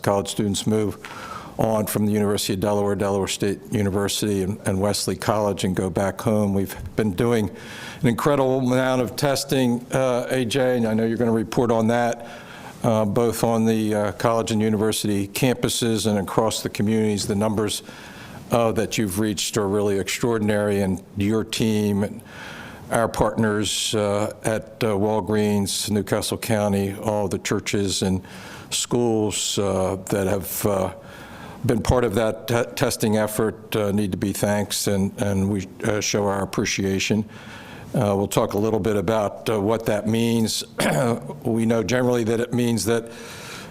college students move on from the University of Delaware, Delaware State University, and Wesley College and go back home. We've been doing an incredible amount of testing, AJ, and I know you're going to report on that, both on the college and university campuses and across the communities. The numbers that you've reached are really extraordinary, and your team and our partners at Walgreens, Newcastle County, all the churches and schools that have been part of that testing effort need to be thanked, and we show our appreciation. We'll talk a little bit about what that means. We know generally that it means that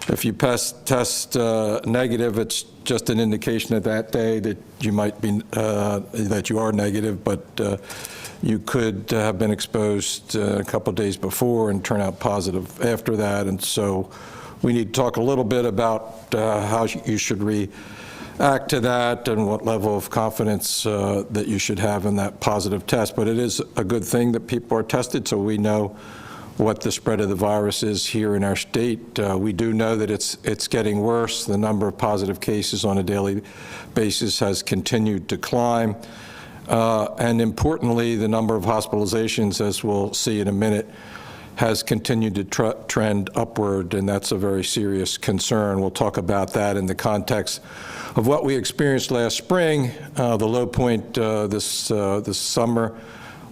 if you test negative, it's just an indication of that day that you might be, that you are negative, but you could have been exposed a couple of days before and turn out positive after that. And so we need to talk a little bit about how you should react to that and what level of confidence that you should have in that positive test. But it is a good thing that people are tested, so we know what the spread of the virus is here in our state. We do know that it's getting worse. The number of positive cases on a daily basis has continued to climb. And importantly, the number of hospitalizations, as we'll see in a minute, has continued to trend upward, and that's a very serious concern. We'll talk about that in the context of what we experienced last spring, the low point this summer,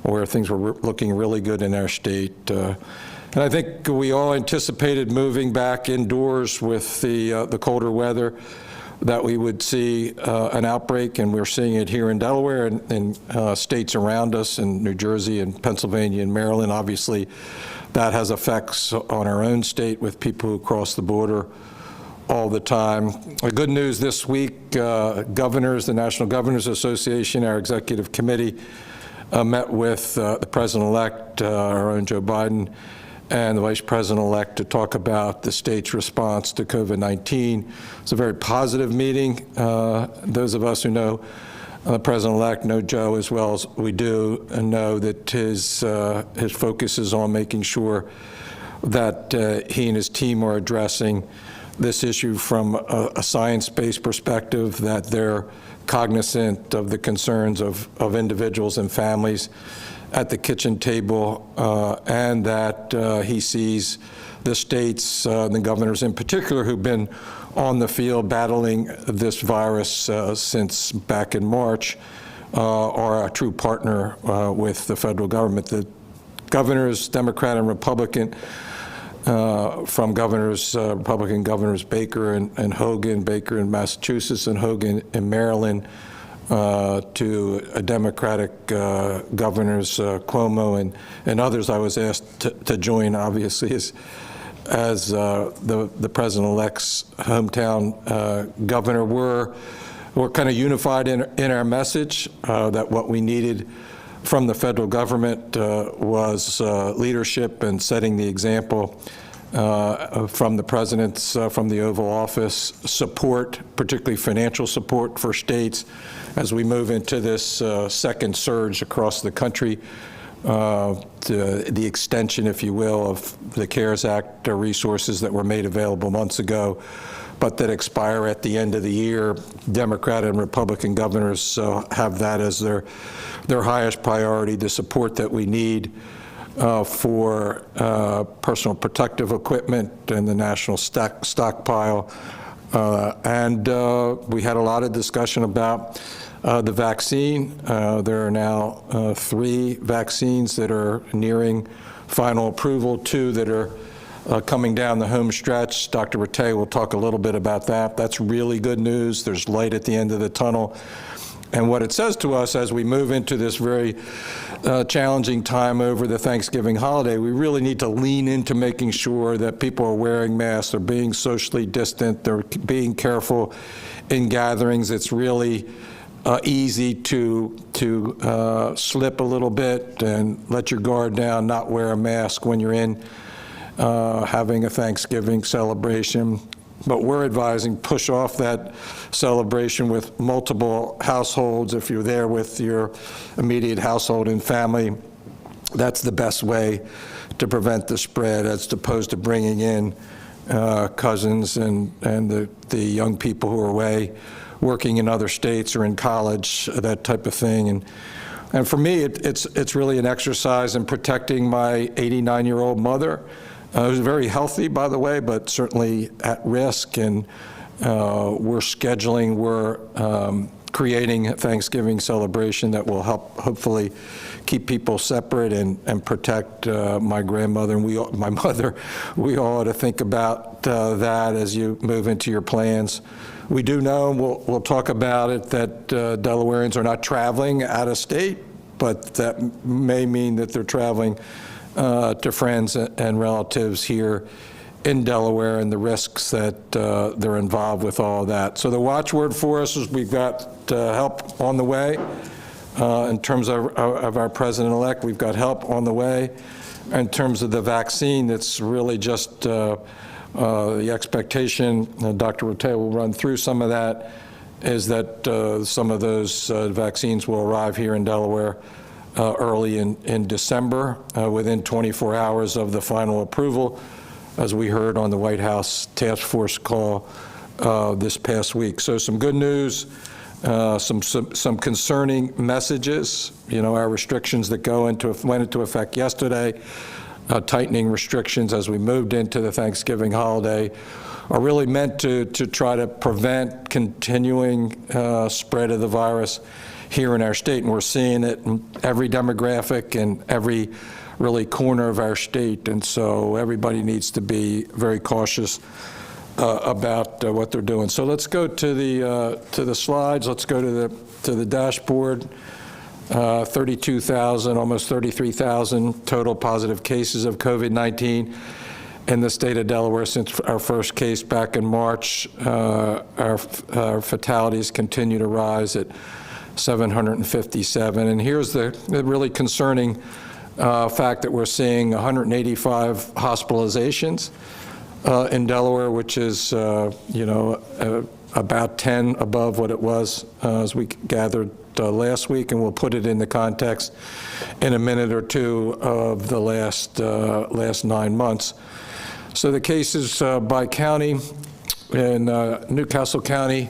where things were looking really good in our state. And I think we all anticipated moving back indoors with the colder weather that we would see an outbreak, and we're seeing it here in Delaware and states around us, in New Jersey and Pennsylvania and Maryland. Obviously, that has effects on our own state with people who cross the border all the time. The good news this week, governors, the National Governors Association, our executive committee, met with the President-elect, our own Joe Biden, and the Vice President-elect to talk about the state's response to COVID-19. It's a very positive meeting. Those of us who know the President-elect know Joe as well as we do, and know that his focus is on making sure that he and his team are addressing this issue from a science-based perspective, that they're cognizant of the concerns of individuals and families at the kitchen table, and that he sees the states, the governors in particular, who've been on the field battling this virus since back in March, are a true partner with the federal government. The governors, Democrat and Republican, from governors, Republican governors Baker and Hogan, Baker in Massachusetts and Hogan in Maryland, to Democratic governors Cuomo and others. I was asked to join, obviously, as the President-elect's hometown governor. We're kind of unified in our message that what we needed from the federal government was leadership and setting the example from the president's, from the Oval Office, support, particularly financial support for states as we move into this second surge across the country, the extension, if you will, of the CARES Act resources that were made available months ago, but that expire at the end of the year. Democrat and Republican governors have that as their highest priority, the support that we need for personal protective equipment and the national stockpile. And we had a lot of discussion about the vaccine. There are now 3 vaccines that are nearing final approval, 2 that are coming down the home stretch. Dr. Rattay will talk a little bit about that. That's really good news. There's light at the end of the tunnel. And what it says to us as we move into this very challenging time over the Thanksgiving holiday, we really need to lean into making sure that people are wearing masks, they're being socially distant, they're being careful in gatherings. It's really easy to slip a little bit and let your guard down, not wear a mask when you're in having a Thanksgiving celebration. But we're advising push off that celebration with multiple households. If you're there with your immediate household and family, that's the best way to prevent the spread, as opposed to bringing in cousins and the young people who are away working in other states or in college, that type of thing. And for me, it's really an exercise in protecting my 89-year-old mother, who's very healthy, by the way, but certainly at risk. And we're creating a Thanksgiving celebration that will help hopefully keep people separate and protect my grandmother and my mother. We all ought to think about that as you move into your plans. We do know, and we'll talk about it, that Delawareans are not traveling out of state, but that may mean that they're traveling to friends and relatives here in Delaware, and the risks that they're involved with all of that. So the watchword for us is we've got help on the way. In terms of our president-elect, we've got help on the way. In terms of the vaccine, it's really just the expectation, Dr. Rote will run through some of that, is that some of those vaccines will arrive here in Delaware early in December, within 24 hours of the final approval, as we heard on the White House task force call this past week. So some good news, some concerning messages. You know, our restrictions that went into effect yesterday, tightening restrictions as we moved into the Thanksgiving holiday, are really meant to try to prevent continuing spread of the virus here in our state. And we're seeing it in every demographic and every really corner of our state. And so everybody needs to be very cautious about what they're doing. So let's go to the slides. Let's go to the dashboard. 32,000, almost 33,000 total positive cases of COVID-19 in the state of Delaware since our first case back in March. Our fatalities continue to rise at 757. And here's the really concerning fact that we're seeing 185 hospitalizations in Delaware, which is, about 10 above what it was as we gathered last week, and we'll put it in the context in a minute or two of the last 9 months. So the cases by county, in Newcastle County,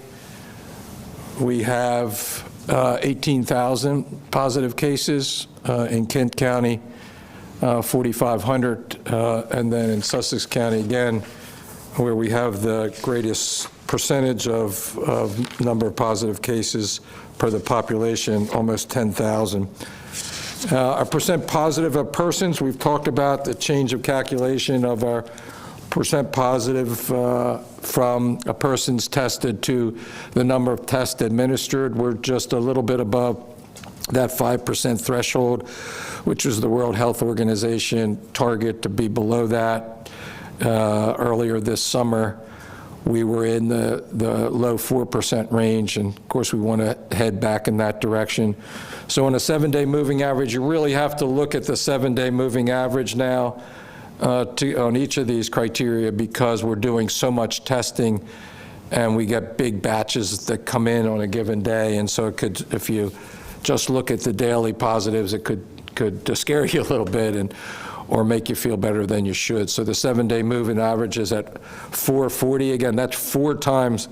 we have 18,000 positive cases. In Kent County, 4,500, and then in Sussex County, again, where we have the greatest percentage of number of positive cases per the population, almost 10,000. Our percent positive of persons, we've talked about the change of calculation of our percent positive from a person's tested to the number of tests administered. We're just a little bit above that 5% threshold, which was the World Health Organization target to be below that. Earlier this summer, we were in the low 4% range, and of course we want to head back in that direction. So on a 7-day moving average, you really have to look at the 7-day moving average now on each of these criteria, because we're doing so much testing and we get big batches that come in on a given day. And so it could, if you just look at the daily positives, it could scare you a little bit or make you feel better than you should. So the 7-day moving average is at 440. Again, that's 4 times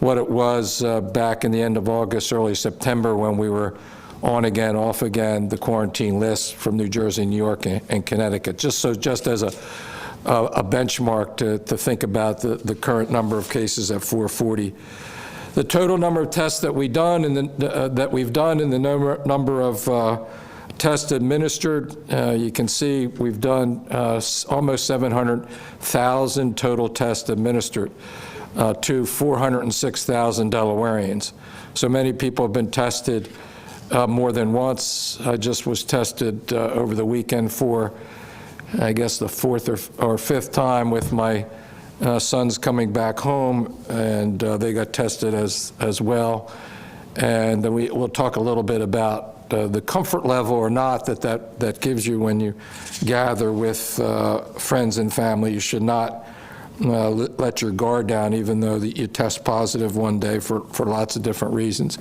what it was back in the end of August, early September, when we were on again, off again, the quarantine list from New Jersey, New York, and Connecticut. Just as a benchmark to think about the current number of cases at 440. The total number of tests that we've done and the number of tests administered, you can see we've done almost 700,000 total tests administered to 406,000 Delawareans. So many people have been tested more than once. I just was tested over the weekend for, I guess, the 4th or 5th time with my sons coming back home, and they got tested as well. And then we'll talk a little bit about the comfort level or not that gives you when you gather with friends and family. You should not let your guard down, even though you test positive one day for lots of different reasons.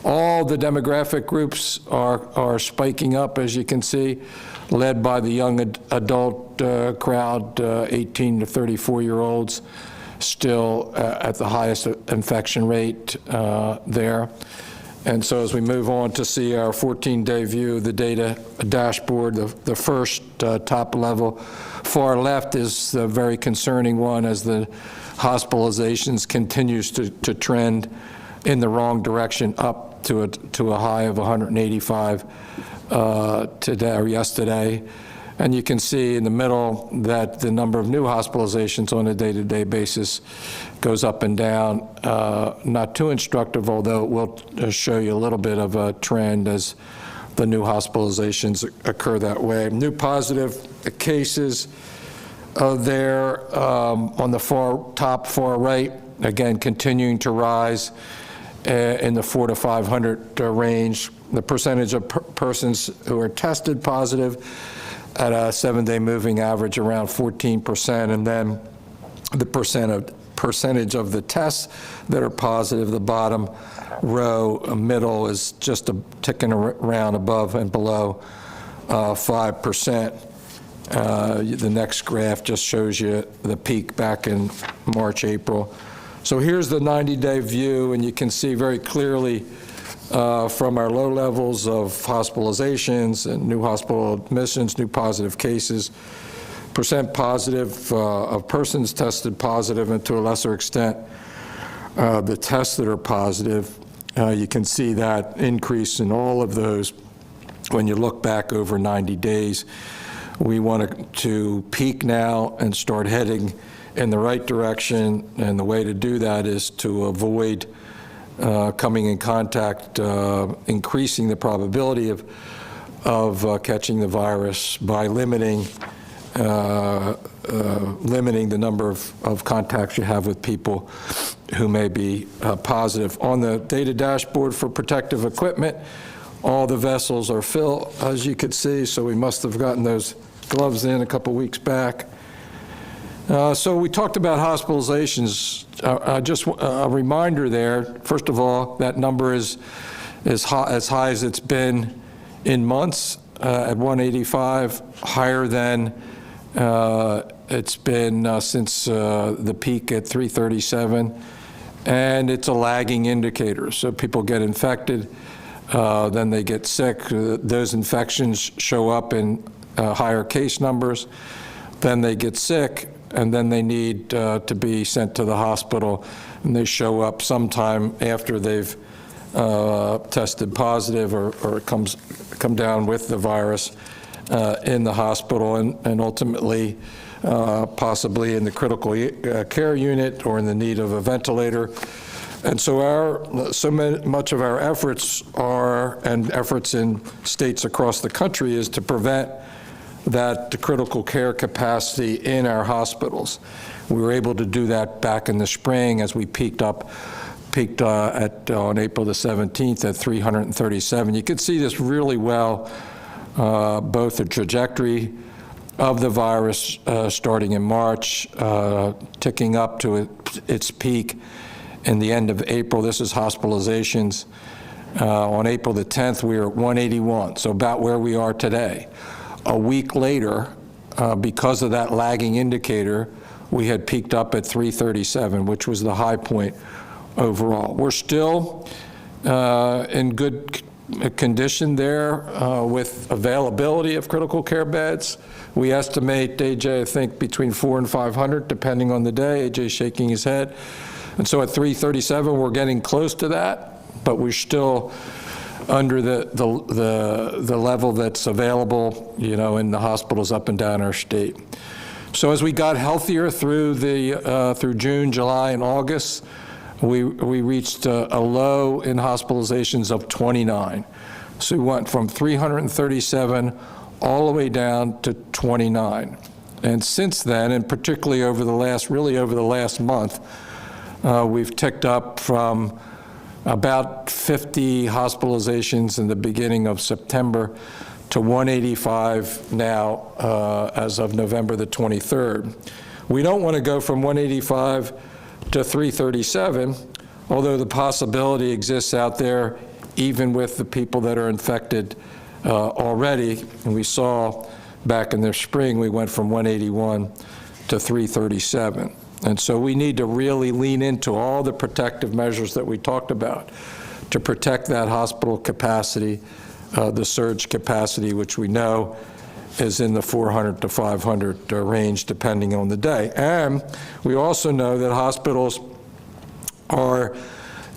All the demographic groups are spiking up, as you can see, led by the young adult crowd, 18 to 34-year-olds, still at the highest infection rate there. And so as we move on to see our 14-day view of the data dashboard, the first top level, far left is the very concerning one as the hospitalizations continues to trend in the wrong direction up to a high of 185 today or yesterday. And you can see in the middle that the number of new hospitalizations on a day-to-day basis goes up and down. Not too instructive, although it will show you a little bit of a trend as the new hospitalizations occur that way. New positive cases there on the far right, again, continuing to rise in the 400 to 500 range. The percentage of persons who are tested positive at a 7-day moving average around 14%, and then the percentage of the tests that are positive, the bottom row, middle, is just ticking around above and below 5%. The next graph just shows you the peak back in March, April. So here's the 90-day view, and you can see very clearly from our low levels of hospitalizations and new hospital admissions, new positive cases, percent positive of persons tested positive, and to a lesser extent, the tests that are positive. You can see that increase in all of those when you look back over 90 days. We want to peak now and start heading in the right direction, and the way to do that is to avoid coming in contact, increasing the probability of catching the virus by limiting the number of contacts you have with people who may be positive. On the data dashboard for protective equipment, all the vessels are filled, as you could see, so we must have gotten those gloves in a couple weeks back. So we talked about hospitalizations. Just a reminder there, first of all, that number is as high as it's been in months at 185, higher than it's been since the peak at 337, and it's a lagging indicator. So people get infected, then they get sick. Those infections show up in higher case numbers, then they get sick, and then they need to be sent to the hospital, and they show up sometime after they've tested positive or come down with the virus in the hospital, and ultimately possibly in the critical care unit or in the need of a ventilator. And so much of our efforts and efforts in states across the country is to prevent that critical care capacity in our hospitals. We were able to do that back in the spring as we peaked on April the 17th at 337. You could see this really well, both the trajectory of the virus starting in March, ticking up to its peak in the end of April. This is hospitalizations. On April the 10th, we were at 181, so about where we are today. A week later, because of that lagging indicator, we had peaked up at 337, which was the high point overall. We're still in good condition there with availability of critical care beds. We estimate, AJ, I think between 400 and 500, depending on the day. AJ's shaking his head. And so at 337, we're getting close to that, but we're still under the level that's available, in the hospitals up and down our state. So as we got healthier through June, July, and August, we reached a low in hospitalizations of 29. So we went from 337 all the way down to 29. And since then, and particularly over the last month, we've ticked up from about 50 hospitalizations in the beginning of September to 185 now as of November the 23rd. We don't want to go from 185 to 337, although the possibility exists out there even with the people that are infected already. And we saw back in the spring, we went from 181 to 337. And so we need to really lean into all the protective measures that we talked about to protect that hospital capacity, the surge capacity, which we know is in the 400 to 500 range, depending on the day. And we also know that hospitals are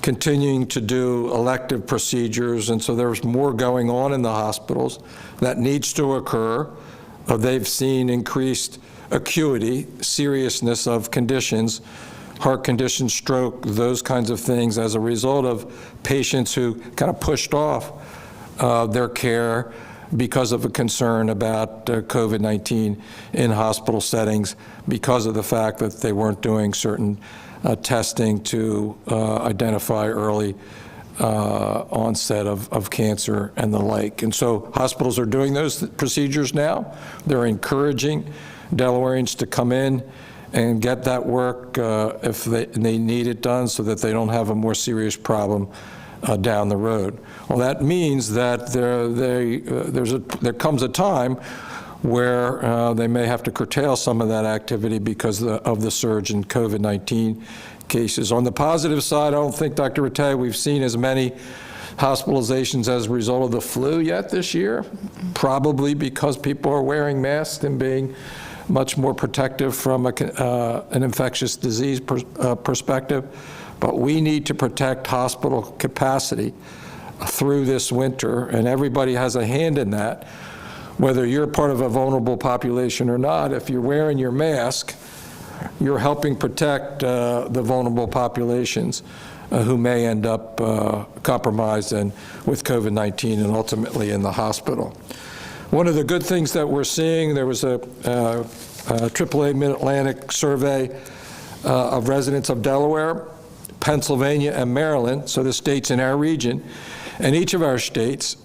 continuing to do elective procedures, and so there's more going on in the hospitals that needs to occur. They've seen increased acuity, seriousness of conditions, heart conditions, stroke, those kinds of things as a result of patients who kind of pushed off their care because of a concern about COVID-19 in hospital settings, because of the fact that they weren't doing certain testing to identify early onset of cancer and the like. And so hospitals are doing those procedures now. They're encouraging Delawareans to come in and get that work if they need it done, so that they don't have a more serious problem down the road. Well, that means that there comes a time where they may have to curtail some of that activity because of the surge in COVID-19 cases. On the positive side, I don't think, Dr. Rattay, we've seen as many hospitalizations as a result of the flu yet this year, probably because people are wearing masks and being much more protective from an infectious disease perspective. But we need to protect hospital capacity through this winter, and everybody has a hand in that. Whether you're part of a vulnerable population or not, if you're wearing your mask, you're helping protect the vulnerable populations who may end up compromised and with COVID-19 and ultimately in the hospital. One of the good things that we're seeing, there was a AAA Mid-Atlantic survey of residents of Delaware, Pennsylvania, and Maryland, so the states in our region, and each of our states,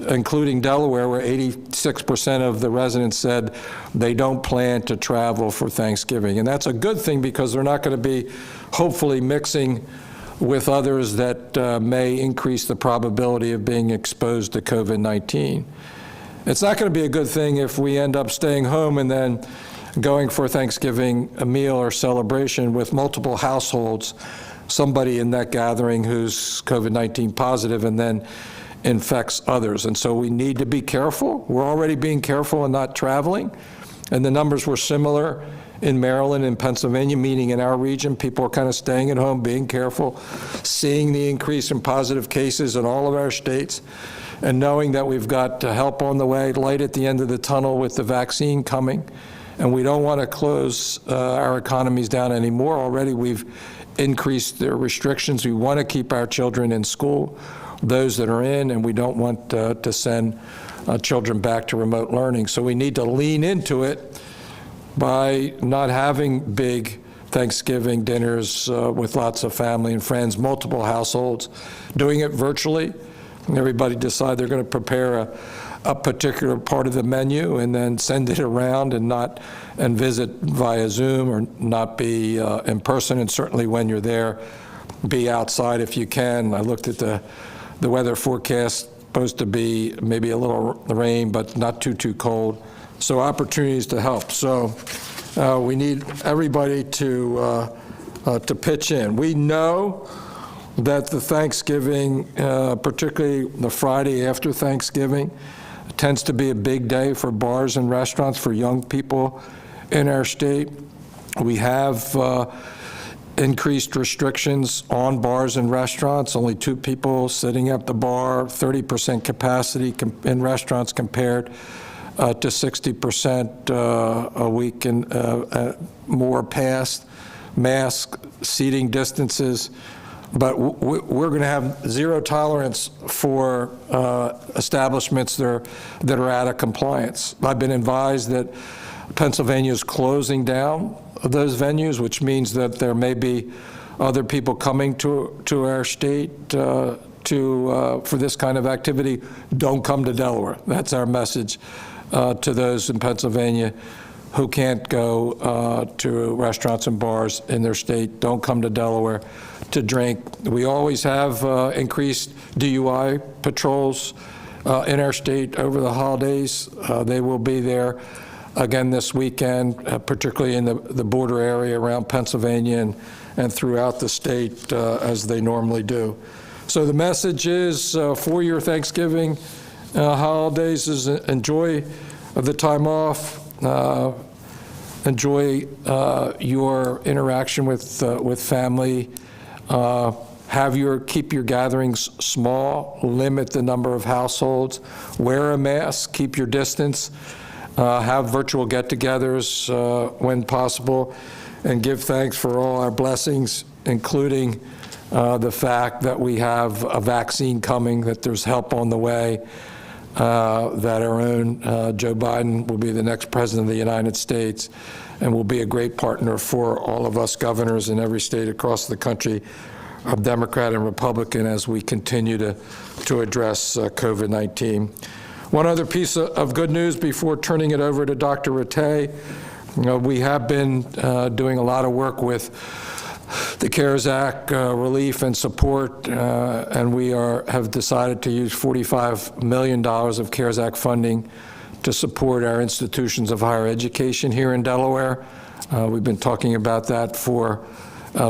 including Delaware, where 86% of the residents said they don't plan to travel for Thanksgiving. And that's a good thing, because they're not going to be hopefully mixing with others that may increase the probability of being exposed to COVID-19. It's not going to be a good thing if we end up staying home and then going for Thanksgiving a meal or celebration with multiple households, somebody in that gathering who's COVID-19 positive and then infects others. And so we need to be careful. We're already being careful and not traveling. And the numbers were similar in Maryland and Pennsylvania, meaning in our region, people are kind of staying at home, being careful, seeing the increase in positive cases in all of our states, and knowing that we've got help on the way, light at the end of the tunnel with the vaccine coming. And we don't want to close our economies down anymore. Already we've increased the restrictions. We want to keep our children in school, those that are in, and we don't want to send children back to remote learning. So we need to lean into it by not having big Thanksgiving dinners with lots of family and friends, multiple households, doing it virtually. And everybody decide they're going to prepare a particular part of the menu and then send it around and visit via Zoom, or not be in person. And certainly when you're there, be outside if you can. I looked at the weather forecast, supposed to be maybe a little rain, but not too cold. So opportunities to help. So we need everybody to pitch in. We know that the Thanksgiving, particularly the Friday after Thanksgiving, tends to be a big day for bars and restaurants for young people in our state. We have increased restrictions on bars and restaurants, only 2 people sitting at the bar, 30% capacity in restaurants compared to 60% a week and more past, mask, seating distances. But we're going to have zero tolerance for establishments that are out of compliance. I've been advised that Pennsylvania is closing down those venues, which means that there may be other people coming to our state for this kind of activity. Don't come to Delaware. That's our message to those in Pennsylvania who can't go to restaurants and bars in their state don't come to Delaware to drink. We always have increased DUI patrols in our state over the holidays. They will be there again this weekend, particularly in the border area around Pennsylvania and throughout the state as they normally do. So the message is for your Thanksgiving holidays is enjoy the time off, enjoy your interaction with family, keep your gatherings small, limit the number of households, wear a mask, keep your distance, have virtual get-togethers when possible, and give thanks for all our blessings, including the fact that we have a vaccine coming, that there's help on the way, that our own Joe Biden will be the next president of the United States and will be a great partner for all of us governors in every state across the country, Democrat and Republican, as we continue to address COVID-19. One other piece of good news before turning it over to Dr. Rattay. We have been doing a lot of work with the CARES Act relief and support, and we have decided to use $45 million of CARES Act funding to support our institutions of higher education here in Delaware. We've been talking about that for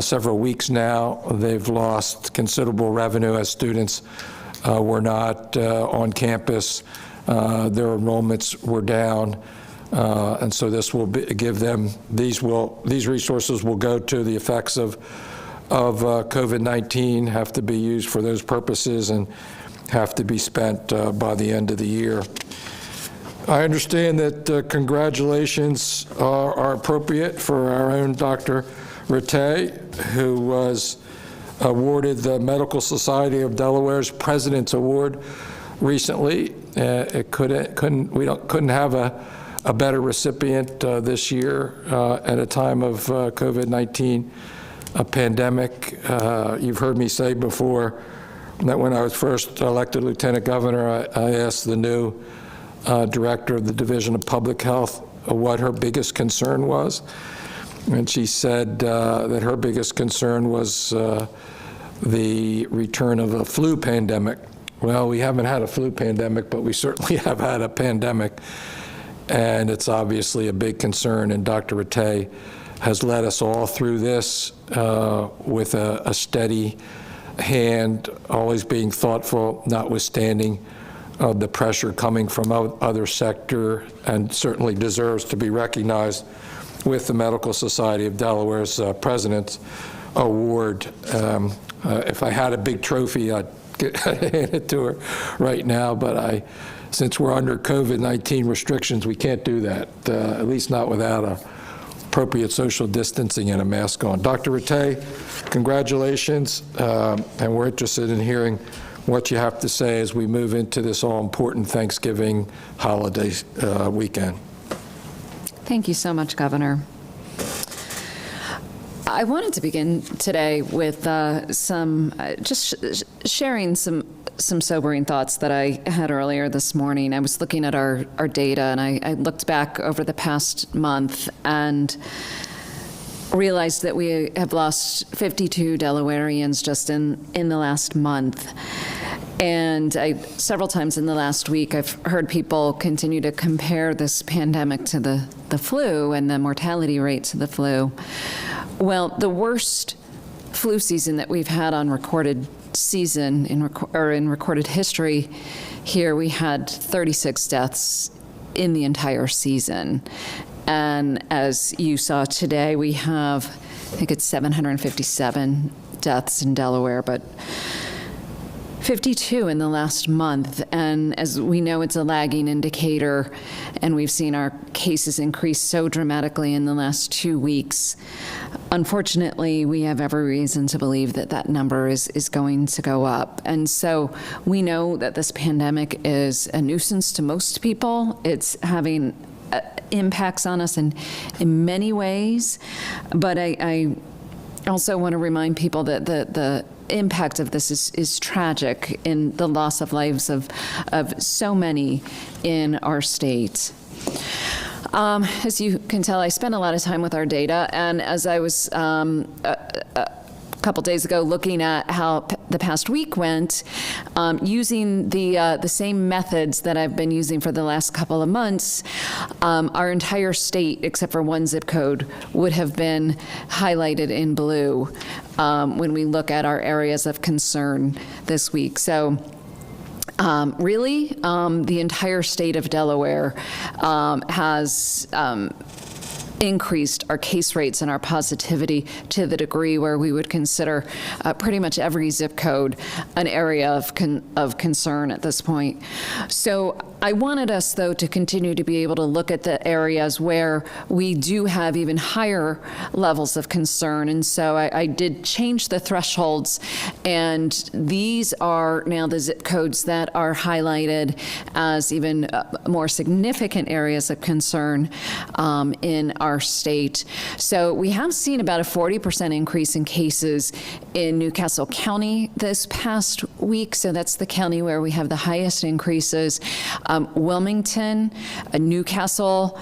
several weeks now. They've lost considerable revenue as students were not on campus. Their enrollments were down. And so this will give them, these resources will go to the effects of COVID-19, have to be used for those purposes and have to be spent by the end of the year. I understand that congratulations are appropriate for our own Dr. Rattay, who was awarded the Medical Society of Delaware's President's Award recently. We couldn't have a better recipient this year at a time of COVID-19 pandemic. You've heard me say before that when I was first elected lieutenant governor, I asked the new director of the Division of Public Health what her biggest concern was. And she said that her biggest concern was the return of a flu pandemic. Well, we haven't had a flu pandemic, but we certainly have had a pandemic. And it's obviously a big concern, and Dr. Rattay has led us all through this with a steady hand, always being thoughtful, notwithstanding the pressure coming from other sector, and certainly deserves to be recognized with the Medical Society of Delaware's President's Award. If I had a big trophy, I'd hand it to her right now, but since we're under COVID-19 restrictions, we can't do that, at least not without appropriate social distancing and a mask on. Dr. Rattay, congratulations, and we're interested in hearing what you have to say as we move into this all-important Thanksgiving holiday weekend. Thank you so much, Governor. I wanted to begin today with sharing some sobering thoughts that I had earlier this morning. I was looking at our data, and I looked back over the past month and realized that we have lost 52 Delawareans just in the last month. And several times in the last week, I've heard people continue to compare this pandemic to the flu and the mortality rate to the flu. Well, the worst flu season that we've had on recorded season in recorded history here, we had 36 deaths in the entire season. And as you saw today, we have, I think it's 757 deaths in Delaware, but 52 in the last month. And as we know, it's a lagging indicator, and we've seen our cases increase so dramatically in the last 2 weeks. Unfortunately, we have every reason to believe that that number is going to go up. And so we know that this pandemic is a nuisance to most people. It's having impacts on us in many ways. But I also want to remind people that the impact of this is tragic in the loss of lives of so many in our state. As you can tell, I spend a lot of time with our data, and as I was a couple days ago looking at how the past week went, using the same methods that I've been using for the last couple of months, our entire state, except for one zip code, would have been highlighted in blue when we look at our areas of concern this week. So really, the entire state of Delaware has increased our case rates and our positivity to the degree where we would consider pretty much every zip code an area of concern at this point. So I wanted us, though, to continue to be able to look at the areas where we do have even higher levels of concern. And so I did change the thresholds, and these are now the zip codes that are highlighted as even more significant areas of concern in our state. So we have seen about a 40% increase in cases in Newcastle County this past week. So that's the county where we have the highest increases. Wilmington, Newcastle,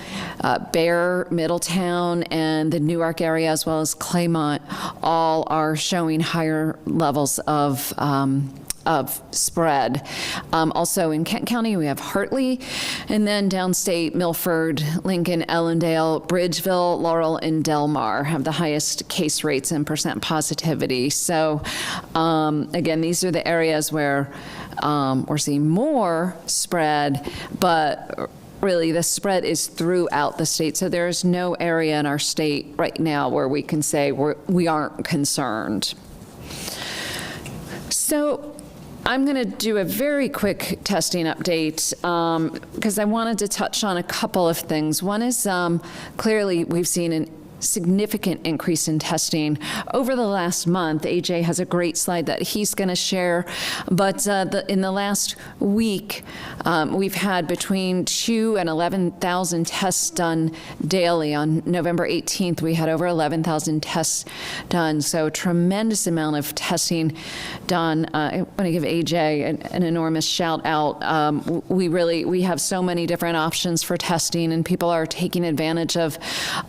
Bear, Middletown, and the Newark area, as well as Claymont, all are showing higher levels of spread. Also in Kent County, we have Hartley, and then downstate, Milford, Lincoln, Ellendale, Bridgeville, Laurel, and Delmar have the highest case rates and percent positivity. So again, these are the areas where we're seeing more spread, but really the spread is throughout the state. So there's no area in our state right now where we can say we aren't concerned. So I'm going to do a very quick testing update because I wanted to touch on a couple of things. One is clearly we've seen an significant increase in testing over the last month. AJ has a great slide that he's going to share, but in the last week, we've had between 2,000 and 11,000 tests done daily. On November 18th, we had over 11,000 tests done, so a tremendous amount of testing done. I want to give AJ an enormous shout out. We have so many different options for testing, and people are taking advantage of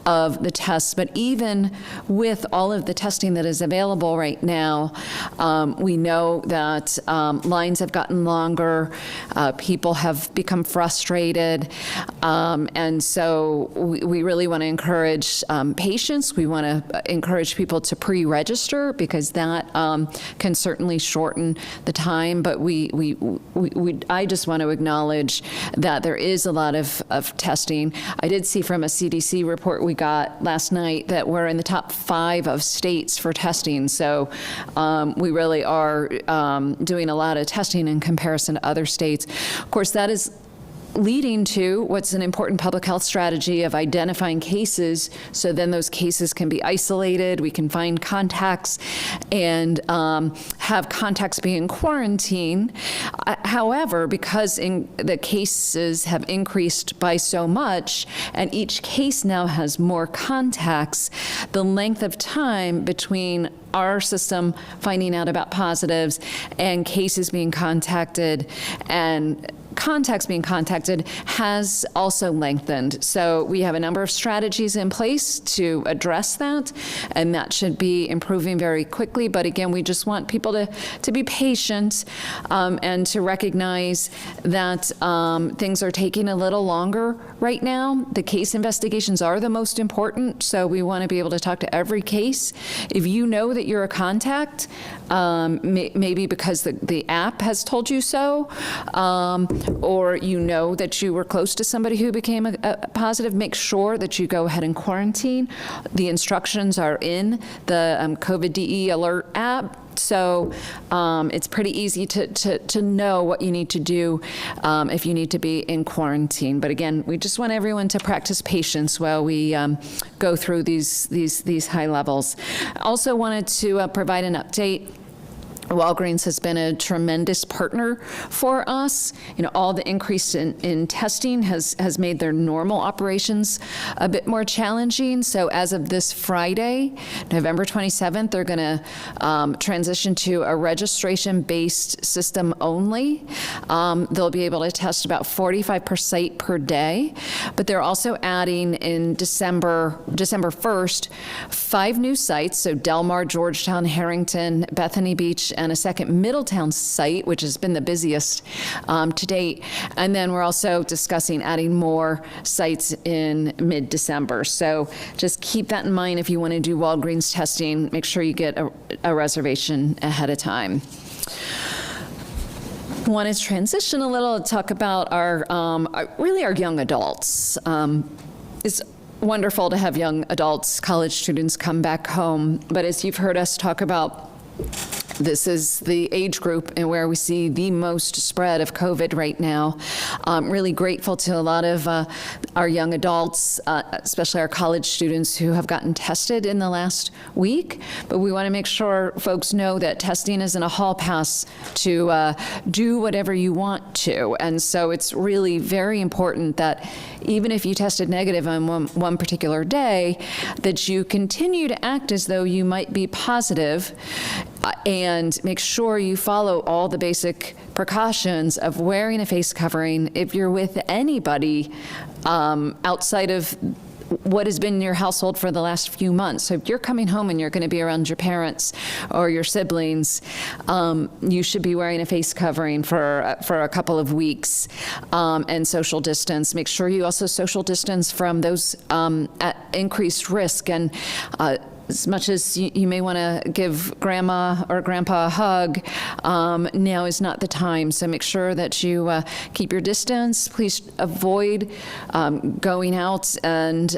the tests. But even with all of the testing that is available right now, we know that lines have gotten longer, people have become frustrated, and so we really want to encourage patience. We want to encourage people to pre-register because that can certainly shorten the time. But I just want to acknowledge that there is a lot of testing. I did see from a CDC report we got last night that we're in the top 5 of states for testing. So we really are doing a lot of testing in comparison to other states. Of course, that is leading to what's an important public health strategy of identifying cases, so then those cases can be isolated, we can find contacts, and have contacts be in quarantine. However, because the cases have increased by so much, and each case now has more contacts, the length of time between our system finding out about positives and cases being contacted and contacts being contacted has also lengthened. So we have a number of strategies in place to address that, and that should be improving very quickly. But again, we just want people to be patient and to recognize that things are taking a little longer right now. The case investigations are the most important, so we want to be able to talk to every case. If you know that you're a contact, maybe because the app has told you so, or you know that you were close to somebody who became a positive, make sure that you go ahead and quarantine. The instructions are in the COVID DE alert app. So it's pretty easy to know what you need to do if you need to be in quarantine. But again, we just want everyone to practice patience while we go through these high levels. Also wanted to provide an update Walgreens has been a tremendous partner for us. All the increase in testing has made their normal operations a bit more challenging. So as of this Friday, November 27th, they're going to transition to a registration-based system only. They'll be able to test about 45 per site per day, but they're also adding in December 1st, 5 new sites, so Del Mar, Georgetown, Harrington, Bethany Beach, and a second Middletown site, which has been the busiest to date. And then we're also discussing adding more sites in mid-December. So just keep that in mind if you want to do Walgreens testing. Make sure you get a reservation ahead of time. I want to transition a little to talk about our young adults. It's wonderful to have young adults, college students come back home, but as you've heard us talk about, this is the age group and where we see the most spread of COVID right now. I'm really grateful to a lot of our young adults, especially our college students who have gotten tested in the last week. But we want to make sure folks know that testing isn't a hall pass to do whatever you want to. And so it's really very important that even if you tested negative on one particular day, that you continue to act as though you might be positive, and make sure you follow all the basic precautions of wearing a face covering if you're with anybody outside of what has been in your household for the last few months. So if you're coming home and you're going to be around your parents or your siblings, you should be wearing a face covering for a couple of weeks and social distance. Make sure you also social distance from those at increased risk. And as much as you may want to give grandma or grandpa a hug, now is not the time. So make sure that you keep your distance. Please avoid going out and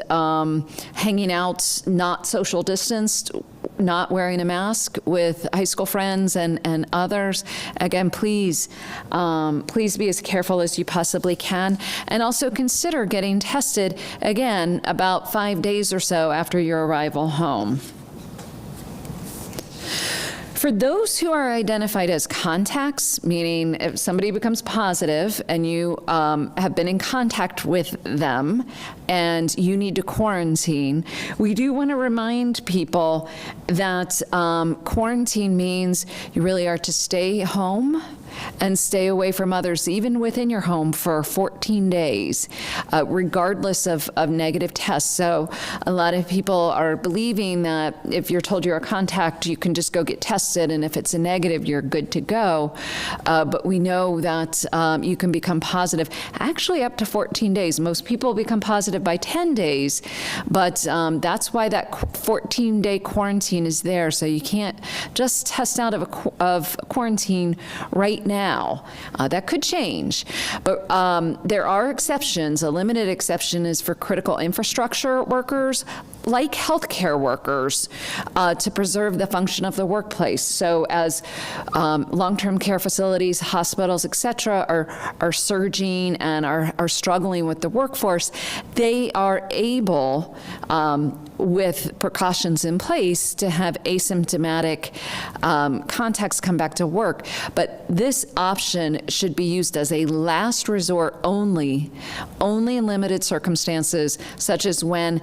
hanging out not social distanced, not wearing a mask with high school friends and others. Again, please be as careful as you possibly can. And also consider getting tested again about 5 days or so after your arrival home. For those who are identified as contacts, meaning if somebody becomes positive and you have been in contact with them and you need to quarantine, we do want to remind people that quarantine means you really are to stay home and stay away from others, even within your home, for 14 days, regardless of negative tests. So a lot of people are believing that if you're told you're a contact, you can just go get tested, and if it's a negative, you're good to go. But we know that you can become positive actually up to 14 days. Most people become positive by 10 days, but that's why that 14-day quarantine is there. So you can't just test out of quarantine right now. That could change, but there are exceptions. A limited exception is for critical infrastructure workers, like healthcare workers, to preserve the function of the workplace. So as long-term care facilities, hospitals, et cetera, are surging and are struggling with the workforce, they are able, with precautions in place, to have asymptomatic contacts come back to work. But this option should be used as a last resort only in limited circumstances, such as when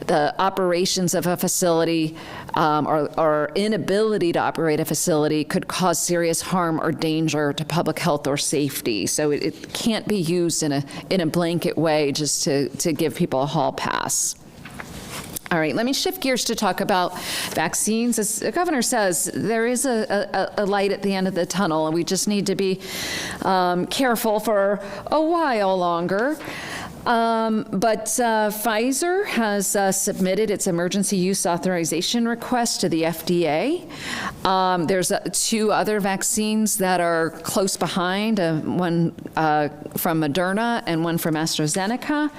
the operations of a facility or inability to operate a facility could cause serious harm or danger to public health or safety. So it can't be used in a blanket way just to give people a hall pass. All right, let me shift gears to talk about vaccines. As the governor says, there is a light at the end of the tunnel, and we just need to be careful for a while longer. But Pfizer has submitted its emergency use authorization request to the FDA. There's 2 other vaccines that are close behind, one from Moderna and one from AstraZeneca.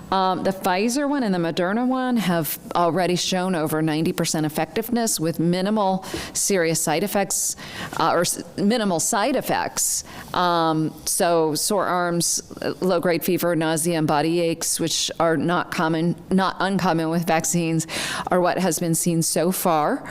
The Pfizer one and the Moderna one have already shown over 90% effectiveness with minimal serious side effects, or minimal side effects. So sore arms, low-grade fever, nausea, and body body aches, which are not uncommon with vaccines, are what has been seen so far.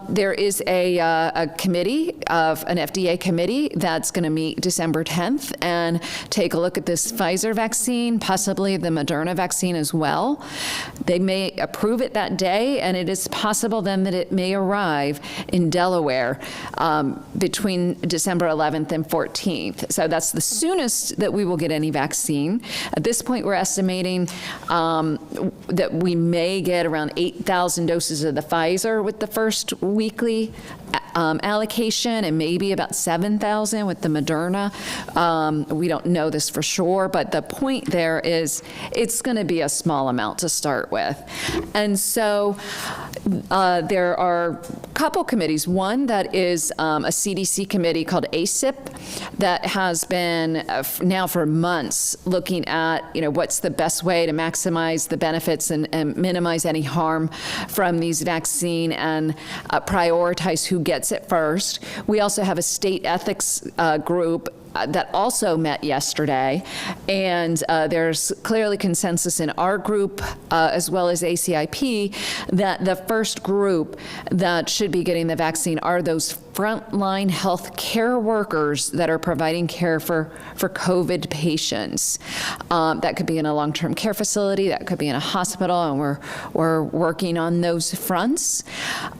There is a committee, an FDA committee, that's going to meet December 10th and take a look at this Pfizer vaccine, possibly the Moderna vaccine as well. They may approve it that day, and it is possible then that it may arrive in Delaware between December 11th and 14th. So that's the soonest that we will get any vaccine. At this point, we're estimating that we may get around 8,000 doses of the Pfizer with the first weekly allocation, and maybe about 7,000 with the Moderna. We don't know this for sure, but the point there is it's going to be a small amount to start with. And so there are a couple committees. One that is a CDC committee called ACIP that has been now for months looking at, what's the best way to maximize the benefits and minimize any harm from these vaccine and prioritize who gets it first. We also have a state ethics group that also met yesterday, and there's clearly consensus in our group as well as ACIP that the first group that should be getting the vaccine are those frontline health care workers that are providing care for COVID patients. That could be in a long-term care facility, that could be in a hospital, and we're working on those fronts.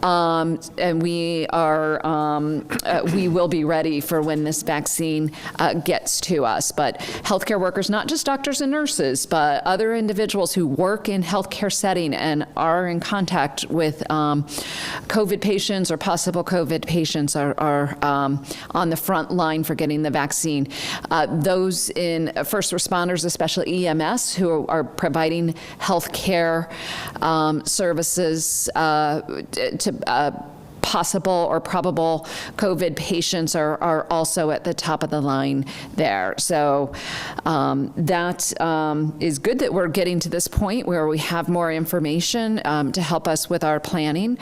And we will be ready for when this vaccine gets to us. But healthcare workers, not just doctors and nurses, but other individuals who work in healthcare setting and are in contact with COVID patients or possible COVID patients are on the front line for getting the vaccine. Those in first responders, especially EMS, who are providing healthcare services to possible or probable COVID patients are also at the top of the line there. So that is good that we're getting to this point where we have more information to help us with our planning.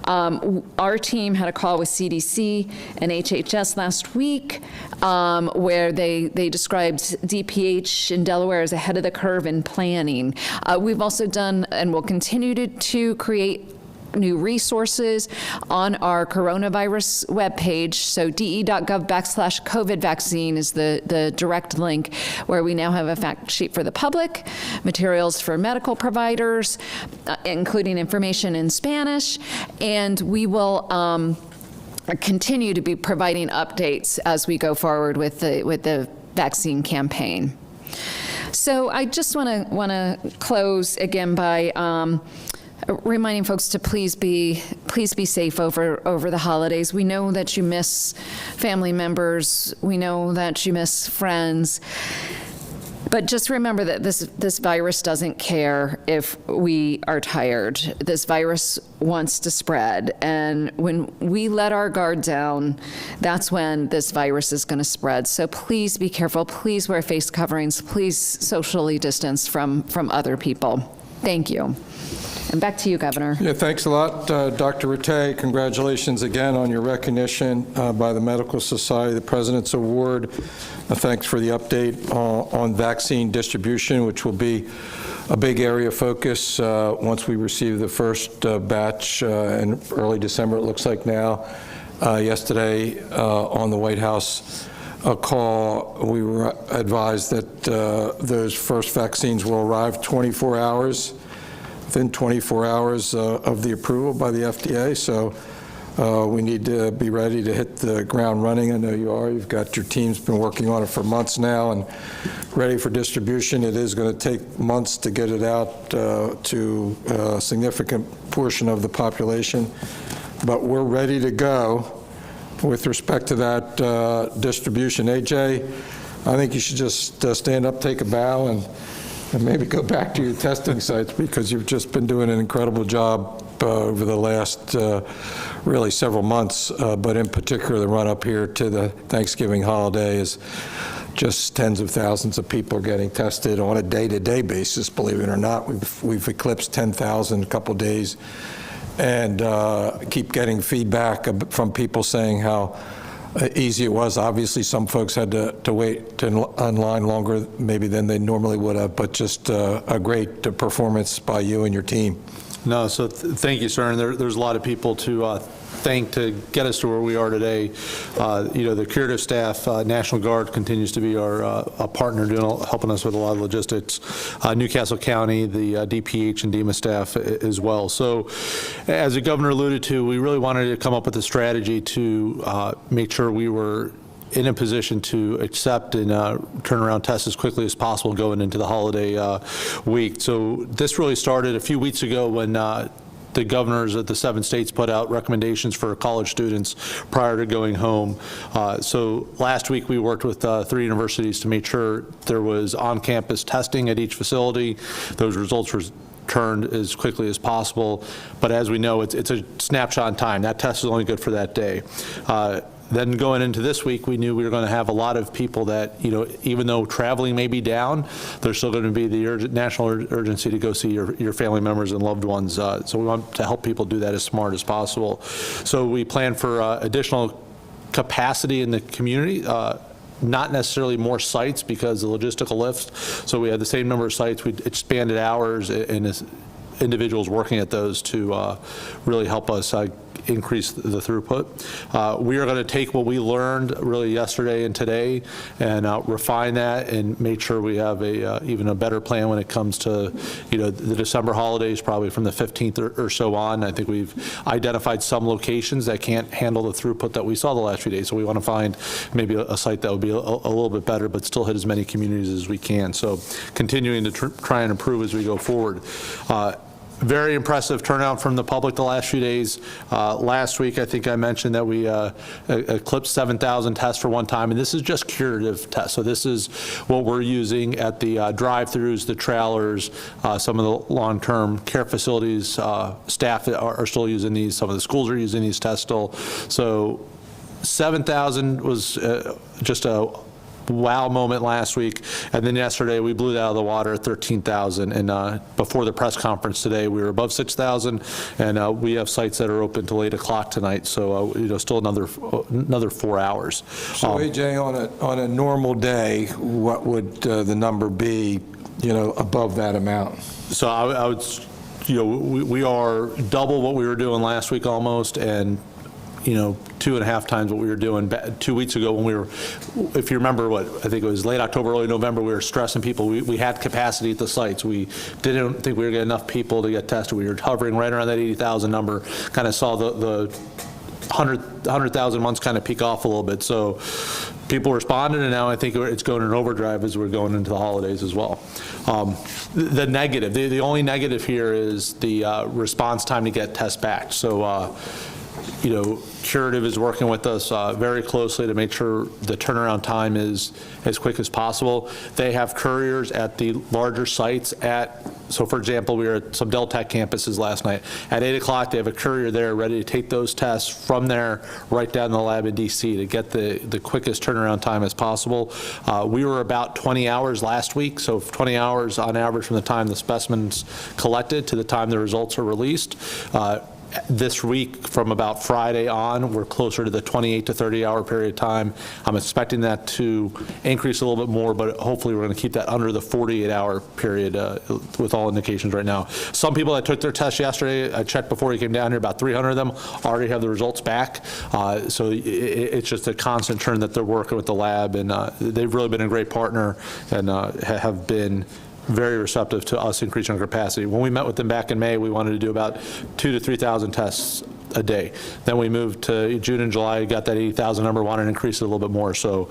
Our team had a call with CDC and HHS last week where they described DPH in Delaware as ahead of the curve in planning. We've also done and will continue to create new resources on our coronavirus webpage. So de.gov/COVID vaccine is the direct link where we now have a fact sheet for the public, materials for medical providers, including information in Spanish, and we will continue to be providing updates as we go forward with the vaccine campaign. So I just want to close again by reminding folks to please be safe over the holidays. We know that you miss family members. We know that you miss friends. But just remember that this virus doesn't care if we are tired. This virus wants to spread. And when we let our guard down, that's when this virus is going to spread. So please be careful. Please wear face coverings. Please socially distance from other people. Thank you. And back to you, Governor. Yeah, thanks a lot, Dr. Rattay. Congratulations again on your recognition by the Medical Society, the President's Award. Thanks for the update on vaccine distribution, which will be a big area of focus once we receive the first batch in early December, it looks like now. Yesterday on the White House call, we were advised that those first vaccines will arrive within 24 hours of the approval by the FDA. So we need to be ready to hit the ground running. I know you are. You've got your team's been working on it for months now and ready for distribution. It is going to take months to get it out to a significant portion of the population, but we're ready to go with respect to that distribution. AJ, I think you should just stand up, take a bow, and maybe go back to your testing sites, because you've just been doing an incredible job over the last really several months, but in particular the run up here to the Thanksgiving holiday is just tens of thousands of people are getting tested on a day-to-day basis, believe it or not. We've eclipsed 10,000 in a couple days, and keep getting feedback from people saying how easy it was. Obviously, some folks had to wait online longer maybe than they normally would have, but just a great performance by you and your team. No, so thank you, sir. And there's a lot of people to thank to get us to where we are today. The curative staff, National Guard continues to be our a partner, helping us with a lot of logistics. Newcastle County, the DPH and DEMA staff as well. So, as the governor alluded to, we really wanted to come up with a strategy to make sure we were in a position to accept and turn around tests as quickly as possible going into the holiday week. So this really started a few weeks ago when the governors of the 7 states put out recommendations for college students prior to going home. So last week we worked with 3 universities to make sure there was on-campus testing at each facility. Those results were turned as quickly as possible. But as we know, it's a snapshot in time. That test is only good for that day. Then going into this week, we knew we were going to have a lot of people that, even though traveling may be down, there's still going to be the national urgency to go see your family members and loved ones. So we want to help people do that as smart as possible. So we plan for additional capacity in the community. Not necessarily more sites because the logistical lifts. So we had the same number of sites. We expanded hours and individuals working at those to really help us increase the throughput. We are going to take what we learned really yesterday and today and refine that and make sure we have even a better plan when it comes to the December holidays, probably from the 15th or so on. I think we've identified some locations that can't handle the throughput that we saw the last few days, so we want to find maybe a site that would be a little bit better but still hit as many communities as we can. So continuing to try and improve as we go forward. Very impressive turnout from the public the last few days. Last week, I think I mentioned that we eclipsed 7,000 tests for one time, and this is just curative tests. So this is what we're using at the drive-throughs, the trailers, some of the long-term care facilities. Staff are still using these. Some of the schools are using these tests still. So 7,000 was just a wow moment last week, and then yesterday we blew it out of the water at 13,000, and before the press conference today we were above 6,000, and we have sites that are open till 8 o'clock tonight, so still another 4 hours. So AJ, on a normal day, what would the number be above that amount? So I would, we are double what we were doing last week almost, and 2.5 times what we were doing 2 weeks ago when we were, if you remember I think it was late October, early November, we were stressing people. We had capacity at the sites. We didn't think we were getting enough people to get tested. We were hovering right around that 80,000 number, kind of saw the 100,000 months kind of peak off a little bit. So people responded, and now I think it's going in overdrive as we're going into the holidays as well. The negative, the only negative here is the response time to get tests back. So, Curative is working with us very closely to make sure the turnaround time is as quick as possible. They have couriers at the larger sites so for example, we were at some Deltec campuses last night. At 8 o'clock, they have a courier there ready to take those tests from there right down to the lab in DC to get the quickest turnaround time as possible. We were about 20 hours last week, so 20 hours on average from the time the specimens collected to the time the results are released. This week, from about Friday on, we're closer to the 28 to 30 hour period of time. I'm expecting that to increase a little bit more, but hopefully we're going to keep that under the 48 hour period with all indications right now. Some people that took their test yesterday, I checked before you came down here, about 300 of them already have the results back. So it's just a constant turn that they're working with the lab, and they've really been a great partner and have been very receptive to us increasing our capacity. When we met with them back in May, we wanted to do about 2,000 to 3,000 tests a day. Then we moved to June and July, got that 80,000 number, wanted to increase it a little bit more. So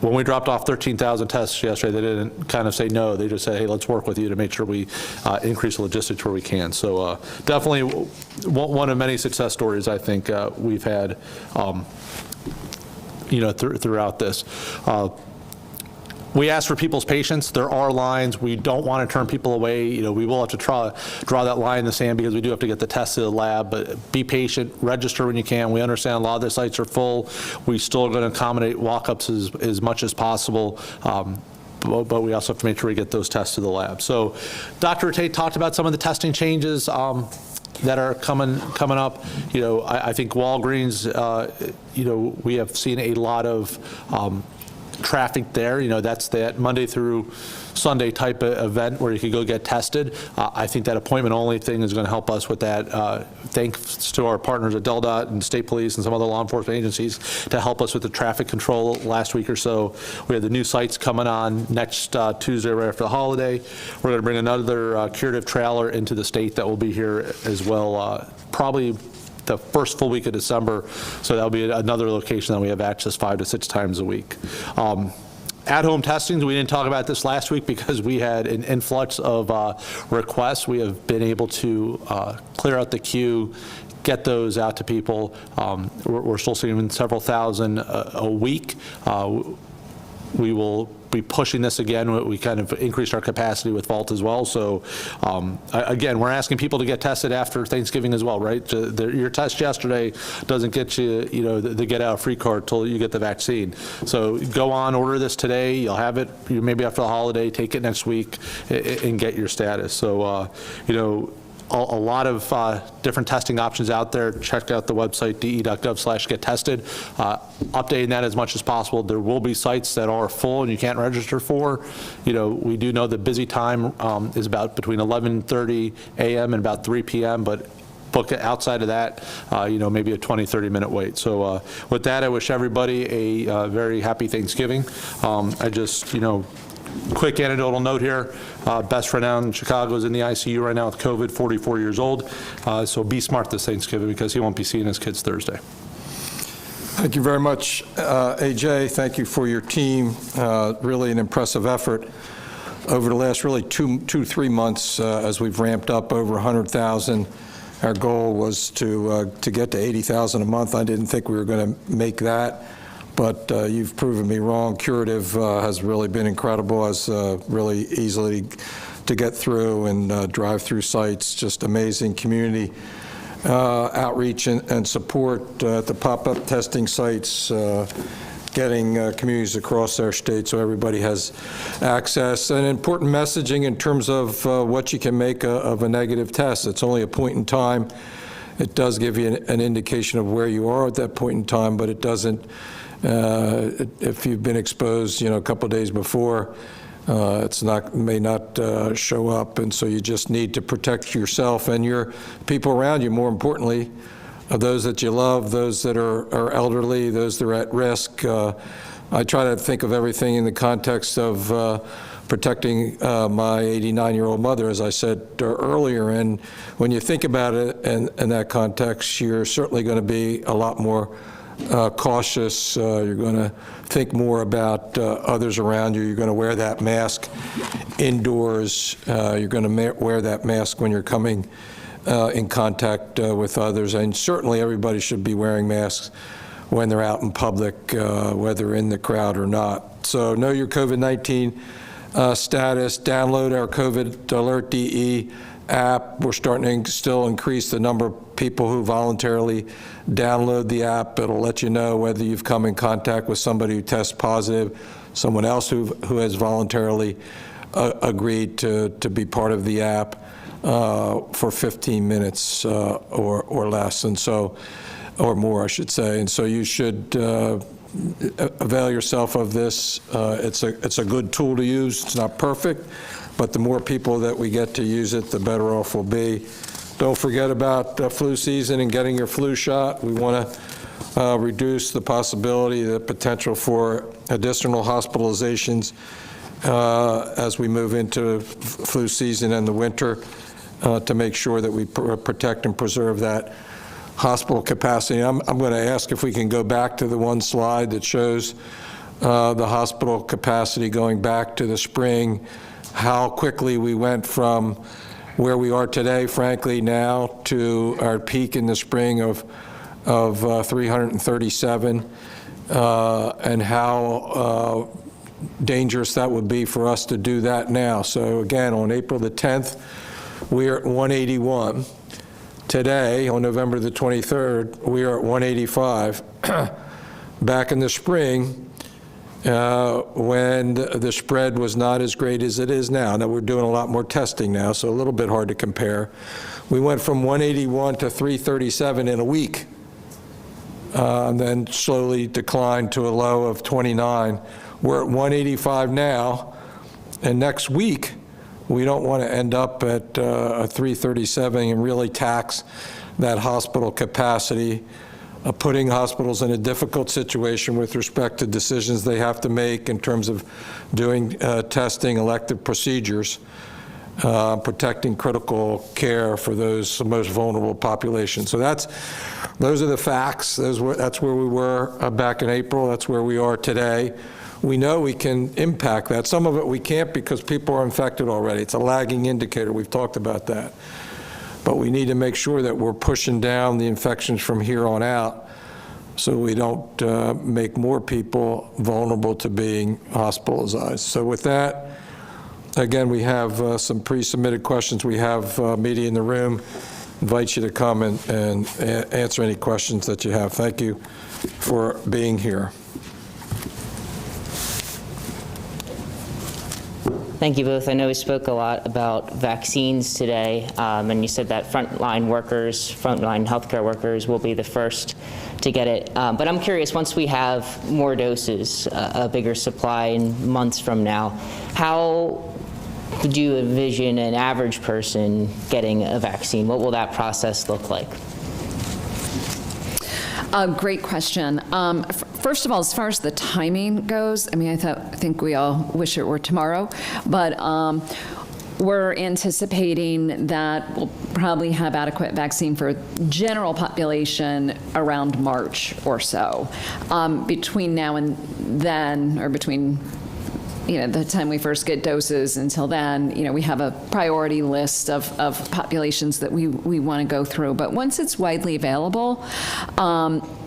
when we dropped off 13,000 tests yesterday, they didn't kind of say no. They just said, hey, let's work with you to make sure we increase the logistics where we can. So definitely one of many success stories I think we've had throughout this. We ask for people's patience. There are lines. We don't want to turn people away. We will have to draw that line in the sand because we do have to get the tests to the lab, but be patient, register when you can. We understand a lot of the sites are full. We still are going to accommodate walk-ups as much as possible. But we also have to make sure we get those tests to the lab. So Dr. Tate talked about some of the testing changes. that are coming up. I think Walgreens, we have seen a lot of traffic there. That's that Monday through Sunday type of event where you could go get tested. I think that appointment only thing is going to help us with that. Thanks to our partners at DelDOT and State Police and some other law enforcement agencies to help us with the traffic control last week or so. We have the new sites coming on next Tuesday right after the holiday. We're going to bring another curative trailer into the state that will be here as well, probably the first full week of December. So that'll be another location that we have access 5 to 6 times a week. At-home testings, we didn't talk about this last week because we had an influx of requests. We have been able to clear out the queue, get those out to people. We're still seeing several thousand a week. We will be pushing this again. We kind of increased our capacity with Vault as well. So again, we're asking people to get tested after Thanksgiving as well, right? Your test yesterday doesn't get you, the get out free card till you get the vaccine. So go on, order this today. You'll have it maybe after the holiday. Take it next week and get your status. So a lot of different testing options out there. Check out the website, de.gov/gettested. Updating that as much as possible. There will be sites that are full and you can't register for. We do know the busy time is about between 11:30 a.m. and about 3 p.m., but book it outside of that, maybe a 20, 30-minute wait. So with that, I wish everybody a very happy Thanksgiving. I just, quick anecdotal note here. Best friend down in Chicago is in the ICU right now with COVID, 44 years old. So be smart this Thanksgiving because he won't be seeing his kids Thursday. Thank you very much, AJ. Thank you for your team. Really an impressive effort over the last really 3 months as we've ramped up over 100,000. Our goal was to get to 80,000 a month. I didn't think we were going to make that. But you've proven me wrong. Curative has really been incredible, has really easily to get through and drive through sites, just amazing community outreach and support at the pop-up testing sites, getting communities across our state so everybody has access. And important messaging in terms of what you can make of a negative test. It's only a point in time. It does give you an indication of where you are at that point in time, but it doesn't. If you've been exposed, a couple of days before, may not show up, and so you just need to protect yourself and your people around you. More importantly, those that you love, those that are elderly, those that are at risk. I try to think of everything in the context of protecting my 89-year-old mother, as I said earlier. And when you think about it in that context, you're certainly going to be a lot more cautious. You're going to think more about others around you. You're going to wear that mask indoors. You're going to wear that mask when you're coming in contact with others. And certainly everybody should be wearing masks when they're out in public, whether in the crowd or not. So know your COVID-19 status. Download our COVID Alert DE app. We're starting to still increase the number of people who voluntarily download the app. It'll let you know whether you've come in contact with somebody who tests positive, someone else who has voluntarily agreed to be part of the app for 15 minutes or less, and so, or more, I should say. And so you should avail yourself of this. It's a good tool to use. It's not perfect, but the more people that we get to use it, the better off we'll be. Don't forget about flu season and getting your flu shot. We want to reduce the possibility, the potential for additional hospitalizations as we move into flu season and the winter to make sure that we protect and preserve that hospital capacity. I'm going to ask if we can go back to the one slide that shows the hospital capacity going back to the spring, how quickly we went from where we are today, frankly, now to our peak in the spring of 337, and how dangerous that would be for us to do that now. So again, on April the 10th, we are at 181. Today, on November the 23rd, we are at 185. Back in the spring, when the spread was not as great as it is now. Now, we're doing a lot more testing now, so a little bit hard to compare. We went from 181 to 337 in a week, and then slowly declined to a low of 29. We're at 185 now, and next week, we don't want to end up at a 337 and really tax that hospital capacity, putting hospitals in a difficult situation with respect to decisions they have to make in terms of doing testing, elective procedures, protecting critical care for those most vulnerable populations. So those are the facts. That's where we were back in April. That's where we are today. We know we can impact that. Some of it we can't because people are infected already. It's a lagging indicator. We've talked about that. But we need to make sure that we're pushing down the infections from here on out so we don't make more people vulnerable to being hospitalized. So with that, again, we have some pre-submitted questions. We have media in the room. Invite you to come and answer any questions that you have. Thank you for being here. Thank you both. I know we spoke a lot about vaccines today, and you said that frontline healthcare workers will be the first to get it. But I'm curious, once we have more doses, a bigger supply in months from now, how would you envision an average person getting a vaccine? What will that process look like? Great question. First of all, as far as the timing goes, I mean, I think we all wish it were tomorrow, but we're anticipating that we'll probably have adequate vaccine for general population around March or so. Between now and then, or between the time we first get doses until then, we have a priority list of populations that we want to go through. But once it's widely available,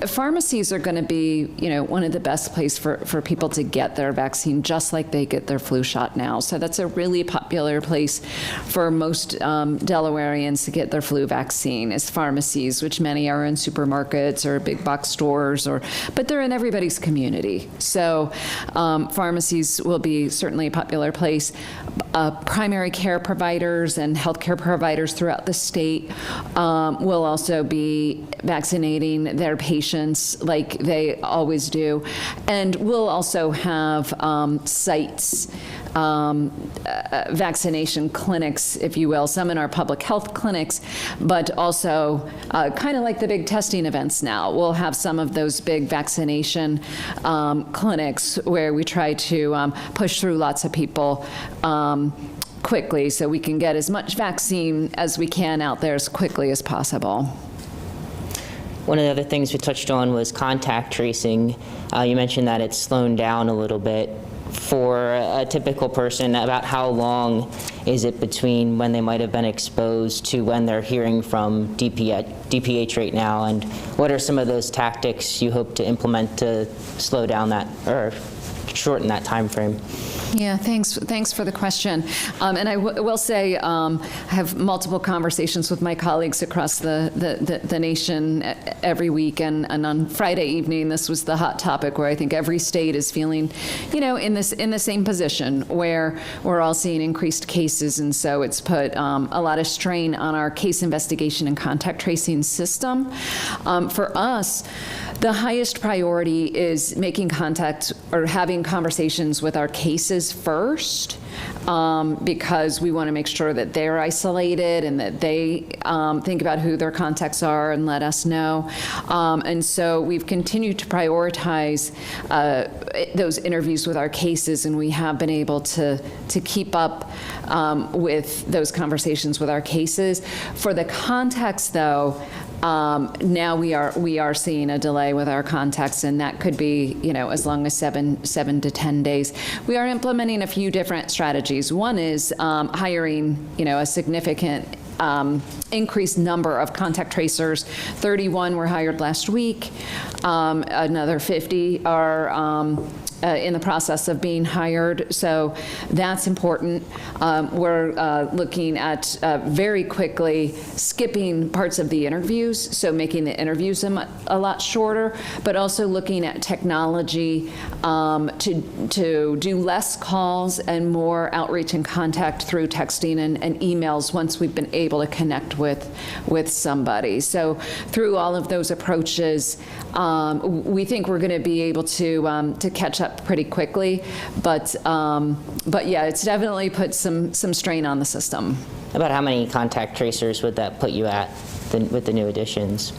pharmacies are going to be, one of the best places for people to get their vaccine, just like they get their flu shot now. So that's a really popular place for most Delawareans to get their flu vaccine is pharmacies, which many are in supermarkets or big box stores, but they're in everybody's community. So pharmacies will be certainly a popular place. Primary care providers and healthcare providers throughout the state will also be vaccinating their patients like they always do. And we'll also have sites, vaccination clinics, if you will, some in our public health clinics, but also kind of like the big testing events now. We'll have some of those big vaccination clinics where we try to push through lots of people quickly so we can get as much vaccine as we can out there as quickly as possible. One of the other things we touched on was contact tracing. You mentioned that it's slowed down a little bit. For a typical person, about how long is it between when they might have been exposed to when they're hearing from DPH right now, and what are some of those tactics you hope to implement to slow down that or shorten that time frame? Yeah, thanks for the question. And I will say I have multiple conversations with my colleagues across the nation every week, and on Friday evening, this was the hot topic where I think every state is feeling, in the same position where we're all seeing increased cases, and so it's put a lot of strain on our case investigation and contact tracing system. For us, the highest priority is making contact or having conversations with our cases first, because we want to make sure that they're isolated and that they think about who their contacts are and let us know. And so we've continued to prioritize those interviews with our cases, and we have been able to keep up with those conversations with our cases. For the contacts, though, now we are seeing a delay with our contacts, and that could be, as long as 7 to 10 days. We are implementing a few different strategies. One is hiring, a significant increased number of contact tracers. 31 were hired last week. Another 50 are in the process of being hired, so that's important. We're looking at very quickly skipping parts of the interviews, so making the interviews a lot shorter, but also looking at technology to do less calls and more outreach and contact through texting and emails once we've been able to connect with somebody. So through all of those approaches, we think we're going to be able to catch up pretty quickly, but yeah, it's definitely put some strain on the system. About how many contact tracers would that put you at with the new additions?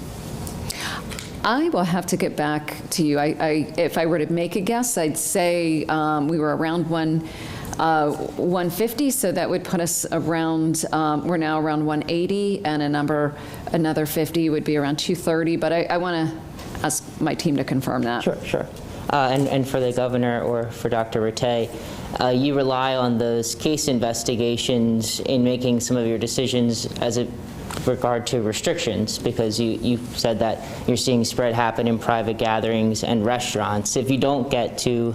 I will have to get back to you. If I were to make a guess, I'd say we were around 150, so that would put us around, we're now around 180, and another 50 would be around 230, but I want to ask my team to confirm that. Sure. And for the governor or for Dr. Rattay, you rely on those case investigations in making some of your decisions as a regard to restrictions, because you said that you're seeing spread happen in private gatherings and restaurants. If you don't get to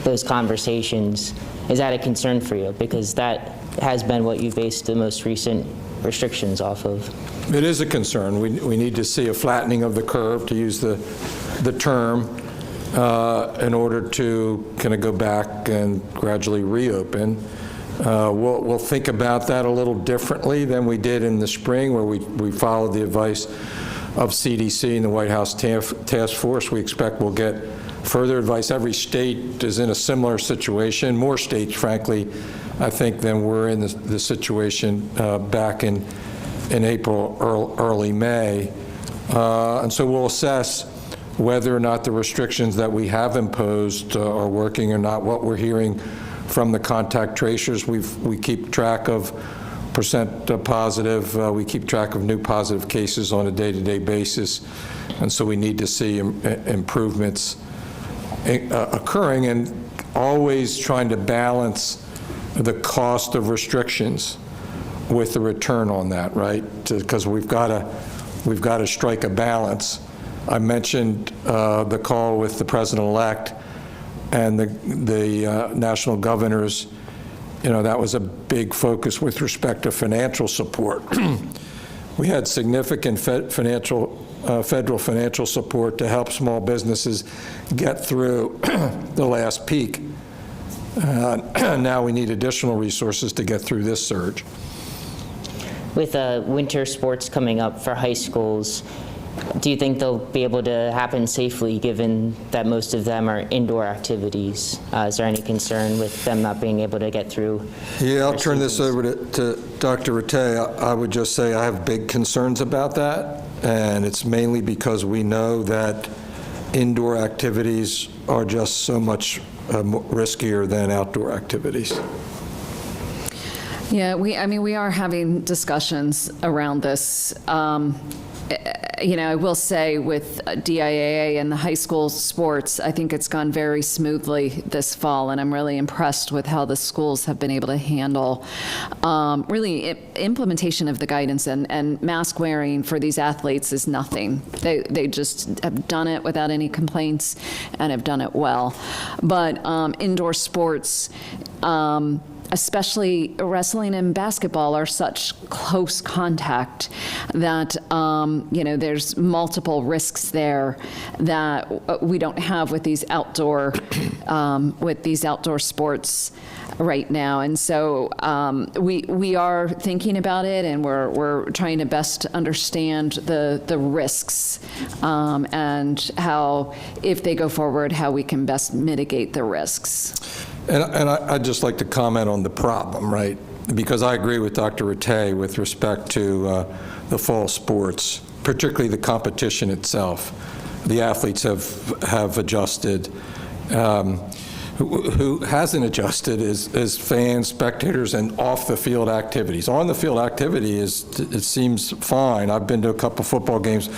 those conversations, is that a concern for you? Because that has been what you based the most recent restrictions off of. It is a concern. We need to see a flattening of the curve, to use the term, in order to kind of go back and gradually reopen. We'll think about that a little differently than we did in the spring, where we followed the advice of CDC and the White House Task Force. We expect we'll get further advice. Every state is in a similar situation, more states, frankly, I think, than we're in the situation back in April, early May. And so we'll assess whether or not the restrictions that we have imposed are working or not. What we're hearing from the contact tracers, we keep track of percent positive, we keep track of new positive cases on a day-to-day basis, and so we need to see improvements occurring, and always trying to balance the cost of restrictions with the return on that, right? Because we've got to strike a balance. I mentioned the call with the president-elect and the national governors. That was a big focus with respect to financial support. We had significant federal financial support to help small businesses get through the last peak. Now we need additional resources to get through this surge. With winter sports coming up for high schools, do you think they'll be able to happen safely, given that most of them are indoor activities? Is there any concern with them not being able to get through? Yeah, I'll turn this over to Dr. Rattay. I would just say I have big concerns about that, and it's mainly because we know that indoor activities are just so much riskier than outdoor activities. Yeah, we are having discussions around this. I will say with DIAA and the high school sports, I think it's gone very smoothly this fall, and I'm really impressed with how the schools have been able to handle really implementation of the guidance, and mask wearing for these athletes is nothing. They just have done it without any complaints and have done it well. But indoor sports, especially wrestling and basketball, are such close contact that there's multiple risks there that we don't have with these outdoor sports right now. And so we are thinking about it, and we're trying to best understand the risks and how, if they go forward, how we can best mitigate the risks. And I'd just like to comment on the problem, right? Because I agree with Dr. Rattay with respect to the fall sports, particularly the competition itself. The athletes have adjusted. Who hasn't adjusted is fans, spectators, and off-the-field activities. On-the-field activity it seems fine. I've been to a couple football games,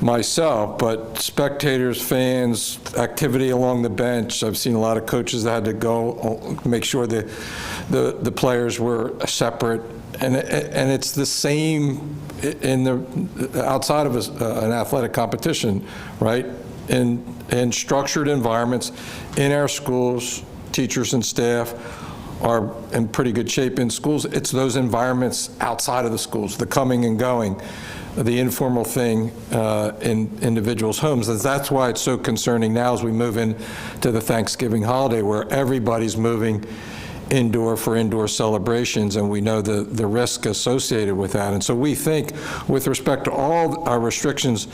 myself, but spectators, fans, activity along the bench. I've seen a lot of coaches that had to go make sure the players were separate, and it's the same in the outside of an athletic competition, right? In structured environments, in our schools, teachers and staff are in pretty good shape in schools. It's those environments outside of the schools, the coming and going, the informal thing in individuals' homes. And that's why it's so concerning now as we move into the Thanksgiving holiday, where everybody's moving indoor for indoor celebrations, and we know the risk associated with that. And so we think, with respect to all our restrictions,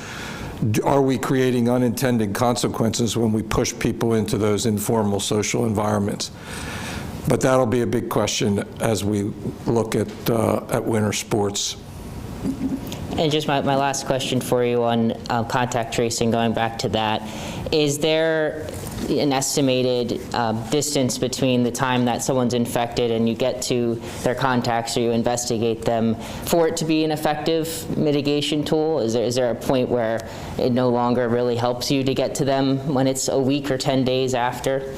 are we creating unintended consequences when we push people into those informal social environments? But that'll be a big question as we look at winter sports. And just my last question for you on contact tracing, going back to that, is there an estimated distance between the time that someone's infected and you get to their contacts or you investigate them for it to be an effective mitigation tool? Is there a point where it no longer really helps you to get to them when it's a week or 10 days after?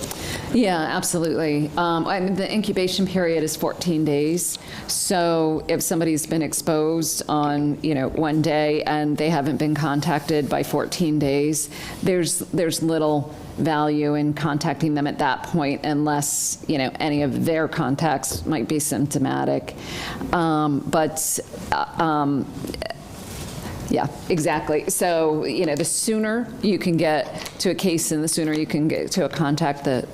Yeah, absolutely. I mean, the incubation period is 14 days. So if somebody's been exposed on, one day and they haven't been contacted by 14 days, there's little value in contacting them at that point unless, any of their contacts might be symptomatic. Yeah, exactly. So, the sooner you can get to a case and the sooner you can get to a contact, the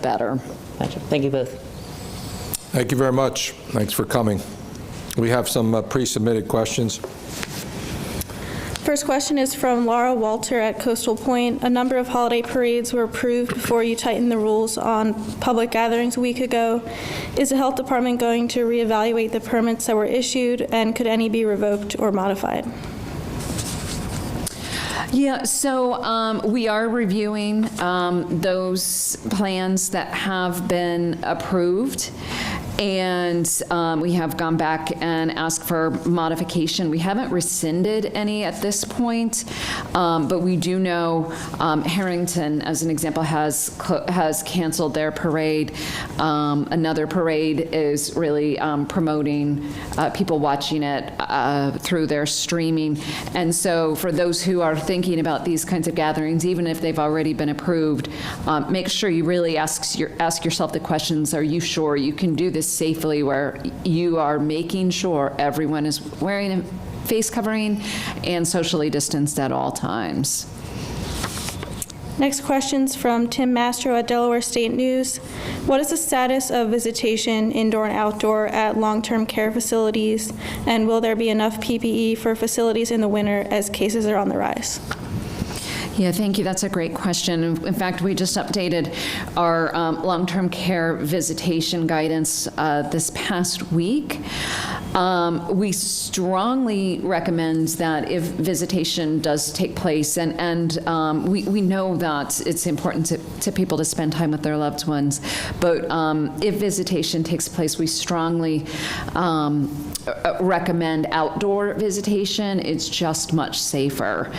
better. Gotcha. Thank you both. Thank you very much. Thanks for coming. We have some pre-submitted questions. First question is from Laura Walter at Coastal Point. A number of holiday parades were approved before you tightened the rules on public gatherings a week ago. Is the health department going to reevaluate the permits that were issued, and could any be revoked or modified? Yeah, so we are reviewing those plans that have been approved, and we have gone back and asked for modification. We haven't rescinded any at this point, but we do know Harrington, as an example, has canceled their parade. Another parade is really promoting people watching it through their streaming. And so for those who are thinking about these kinds of gatherings, even if they've already been approved, make sure you really ask yourself the questions: are you sure you can do this safely, where you are making sure everyone is wearing a face covering and socially distanced at all times? Next question's from Tim Mastro at Delaware State News. What is the status of visitation, indoor and outdoor, at long-term care facilities, and will there be enough PPE for facilities in the winter as cases are on the rise? Yeah, thank you. That's a great question. In fact, we just updated our long-term care visitation guidance this past week. We strongly recommend that if visitation does take place, and we know that it's important to people to spend time with their loved ones, but if visitation takes place, we strongly recommend outdoor visitation. It's just much safer.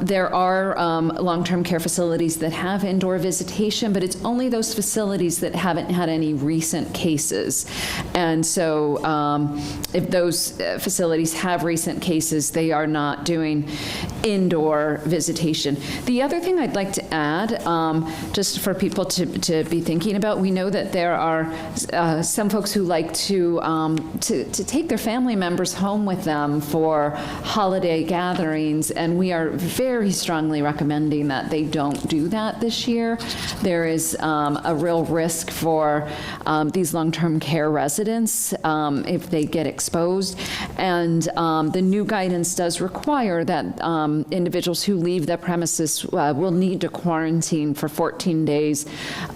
There are long-term care facilities that have indoor visitation, but it's only those facilities that haven't had any recent cases. And so if those facilities have recent cases, they are not doing indoor visitation. The other thing I'd like to add, just for people to be thinking about, we know that there are some folks who like to take their family members home with them for holiday gatherings, and we are very strongly recommending that they don't do that this year. There is a real risk for these long-term care residents if they get exposed, and the new guidance does require that individuals who leave the premises will need to quarantine for 14 days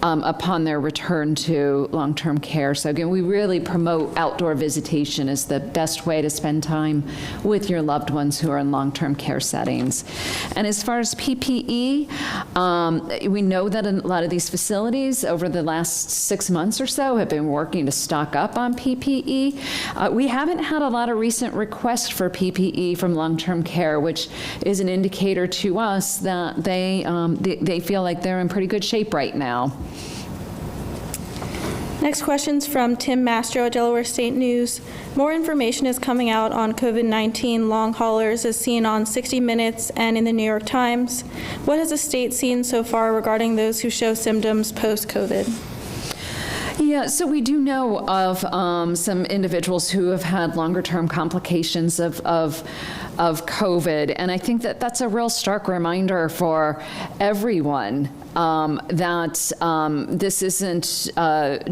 upon their return to long-term care. So again, we really promote outdoor visitation as the best way to spend time with your loved ones who are in long-term care settings. And as far as PPE, we know that a lot of these facilities over the last 6 months or so have been working to stock up on PPE. We haven't had a lot of recent requests for PPE from long-term care, which is an indicator to us that they feel like they're in pretty good shape right now. Next question's from Tim Mastro at Delaware State News. More information is coming out on COVID-19 long haulers as seen on 60 Minutes and in the New York Times. What has the state seen so far regarding those who show symptoms post-COVID? Yeah, so we do know of some individuals who have had longer-term complications of COVID, and I think that that's a real stark reminder for everyone that this isn't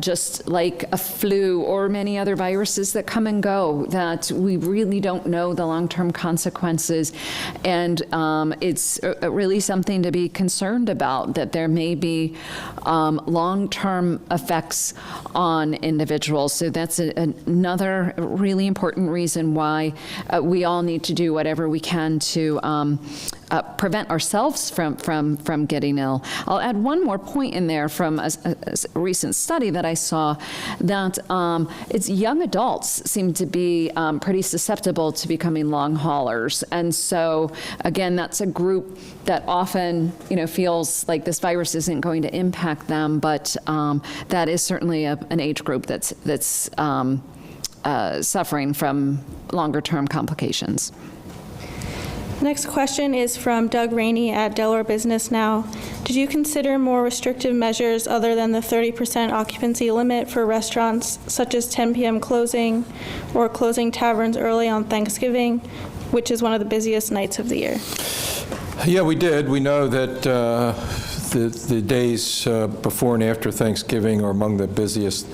just like a flu or many other viruses that come and go, that we really don't know the long-term consequences, and it's really something to be concerned about, that there may be long-term effects on individuals. So that's another really important reason why we all need to do whatever we can to prevent ourselves from getting ill. I'll add one more point in there from a recent study that I saw, that it's young adults seem to be pretty susceptible to becoming long haulers. And so, again, that's a group that often, feels like this virus isn't going to impact them, but that is certainly an age group that's suffering from longer-term complications. Next question is from Doug Rainey at Delaware Business Now. Did you consider more restrictive measures other than the 30% occupancy limit for restaurants, such as 10 p.m. closing or closing taverns early on Thanksgiving, which is one of the busiest nights of the year? Yeah, we did. We know that the days before and after Thanksgiving are among the busiest,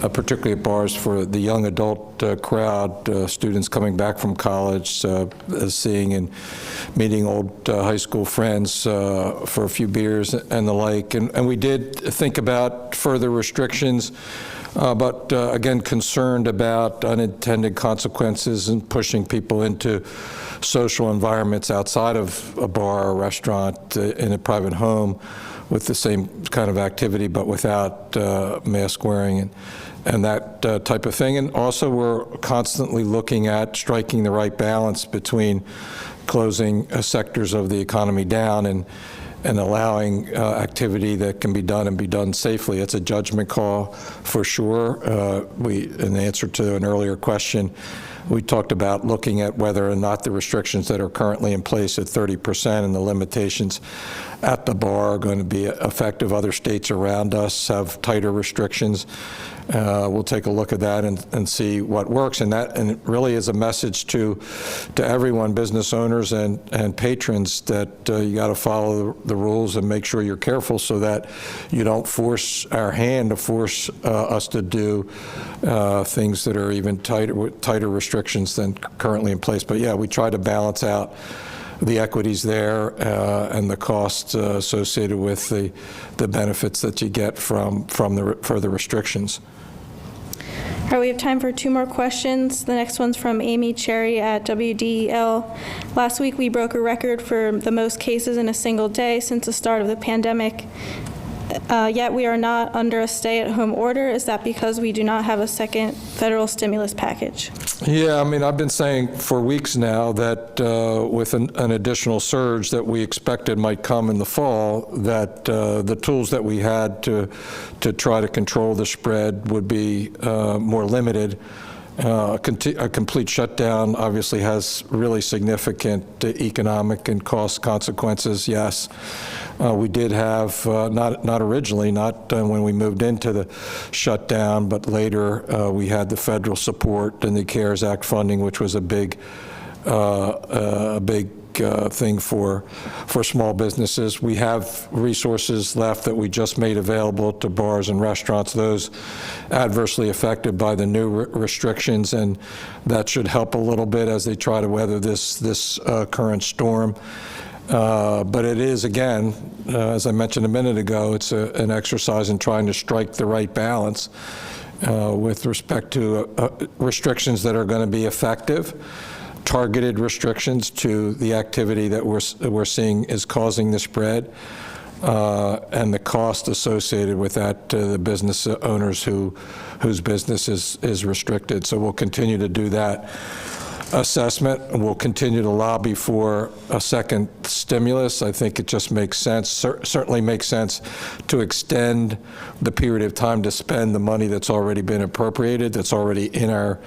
particularly at bars for the young adult crowd, students coming back from college, seeing and meeting old high school friends for a few beers and the like. And we did think about further restrictions, but again, concerned about unintended consequences and pushing people into social environments outside of a bar or restaurant in a private home with the same kind of activity, but without mask wearing and that type of thing. And also, we're constantly looking at striking the right balance between closing sectors of the economy down and allowing activity that can be done and be done safely. It's a judgment call for sure. In answer to an earlier question, we talked about looking at whether or not the restrictions that are currently in place at 30% and the limitations at the bar are going to be effective. Other states around us have tighter restrictions. We'll take a look at that and see what works. And it really is a message to everyone, business owners and patrons, that you got to follow the rules and make sure you're careful so that you don't force our hand to force us to do things that are even tighter restrictions than currently in place. But yeah, we try to balance out the equities there and the costs associated with the benefits that you get from the further restrictions. All right, we have time for two more questions. The next one's from Amy Cherry at WDEL. Last week, we broke a record for the most cases in a single day since the start of the pandemic. Yet we are not under a stay-at-home order. Is that because we do not have a second federal stimulus package? Yeah, I mean, I've been saying for weeks now that with an additional surge that we expected might come in the fall, that the tools that we had to try to control the spread would be more limited. A complete shutdown obviously has really significant economic and cost consequences, yes. We did have, not originally, not when we moved into the shutdown, but later we had the federal support and the CARES Act funding, which was a big thing for small businesses. We have resources left that we just made available to bars and restaurants, those adversely affected by the new restrictions, and that should help a little bit as they try to weather this current storm. But it is, again, as I mentioned a minute ago, it's an exercise in trying to strike the right balance with respect to restrictions that are going to be effective, targeted restrictions to the activity that we're seeing is causing the spread, and the cost associated with that to the business owners whose business is restricted. So we'll continue to do that. assessment. We'll continue to lobby for a second stimulus. I think it just makes sense, certainly makes sense to extend the period of time to spend the money that's already been appropriated, that's already in our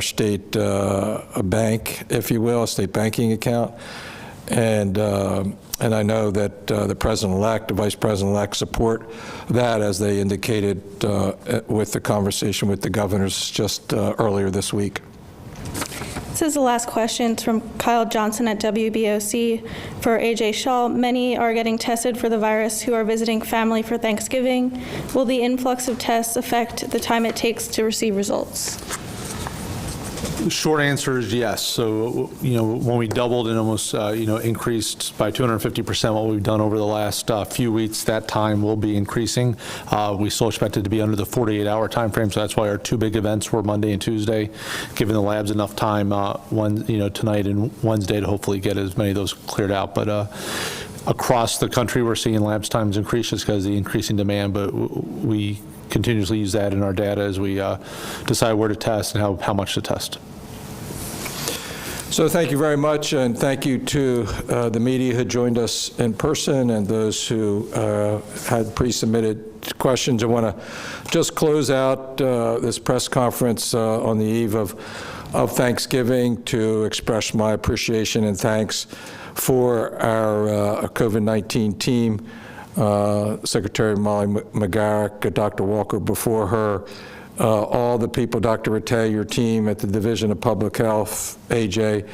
state bank, if you will, a state banking account. And I know that the President-elect, the Vice President-elect support that, as they indicated with the conversation with the governors just earlier this week. This is the last question. It's from Kyle Johnson at WBOC for AJ Shaw. Many are getting tested for the virus who are visiting family for Thanksgiving. Will the influx of tests affect the time it takes to receive results? The short answer is yes. So, when we doubled and almost, increased by 250% what we've done over the last few weeks, that time will be increasing. We still expect it to be under the 48-hour time frame, so that's why our two big events were Monday and Tuesday, giving the labs enough time, tonight and Wednesday to hopefully get as many of those cleared out. But across the country, we're seeing labs times increase just because of the increasing demand, but we continuously use that in our data as we decide where to test and how much to test. So thank you very much, and thank you to the media who joined us in person and those who had pre-submitted questions. I want to just close out this press conference on the eve of Thanksgiving to express my appreciation and thanks for our COVID-19 team, Secretary Molly McGarrick, Dr. Walker before her, all the people, Dr. Rattay, your team at the Division of Public Health, AJ,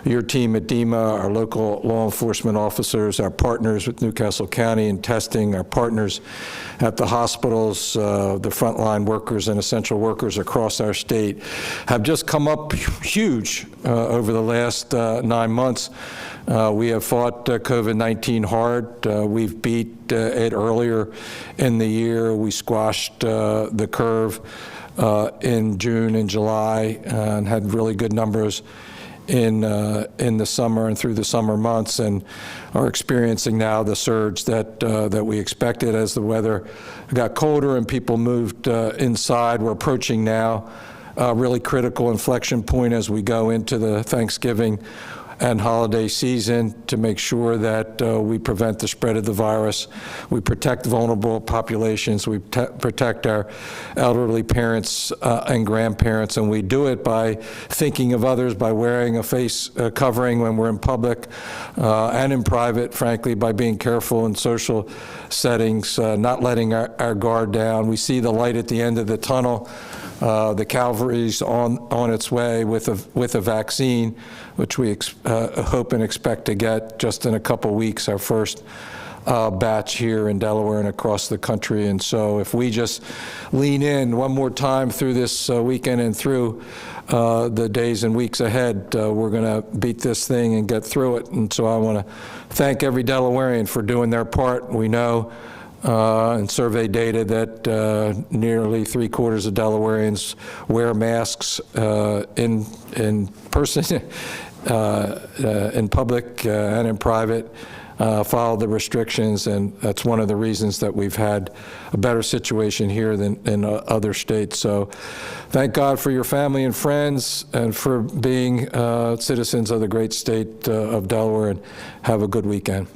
your team at DEMA, our local law enforcement officers, our partners with Newcastle County in testing, our partners at the hospitals, the frontline workers and essential workers across our state have just come up huge over the last 9 months. We have fought COVID-19 hard. We've beat it earlier in the year. We squashed the curve in June and July and had really good numbers in the summer and through the summer months, and are experiencing now the surge that we expected as the weather got colder and people moved inside. We're approaching now a really critical inflection point as we go into the Thanksgiving and holiday season to make sure that we prevent the spread of the virus. We protect vulnerable populations. We protect our elderly parents and grandparents, and we do it by thinking of others, by wearing a face covering when we're in public and in private, frankly, by being careful in social settings, not letting our guard down. We see the light at the end of the tunnel. The cavalry's on its way with a vaccine, which we hope and expect to get just in a couple weeks, our first batch here in Delaware and across the country. And so if we just lean in one more time through this weekend and through the days and weeks ahead, we're going to beat this thing and get through it. And so I want to thank every Delawarean for doing their part. We know and survey data that nearly 3/4 of Delawareans wear masks in person, in public and in private, follow the restrictions, and that's one of the reasons that we've had a better situation here than in other states. So thank God for your family and friends and for being citizens of the great state of Delaware, and have a good weekend.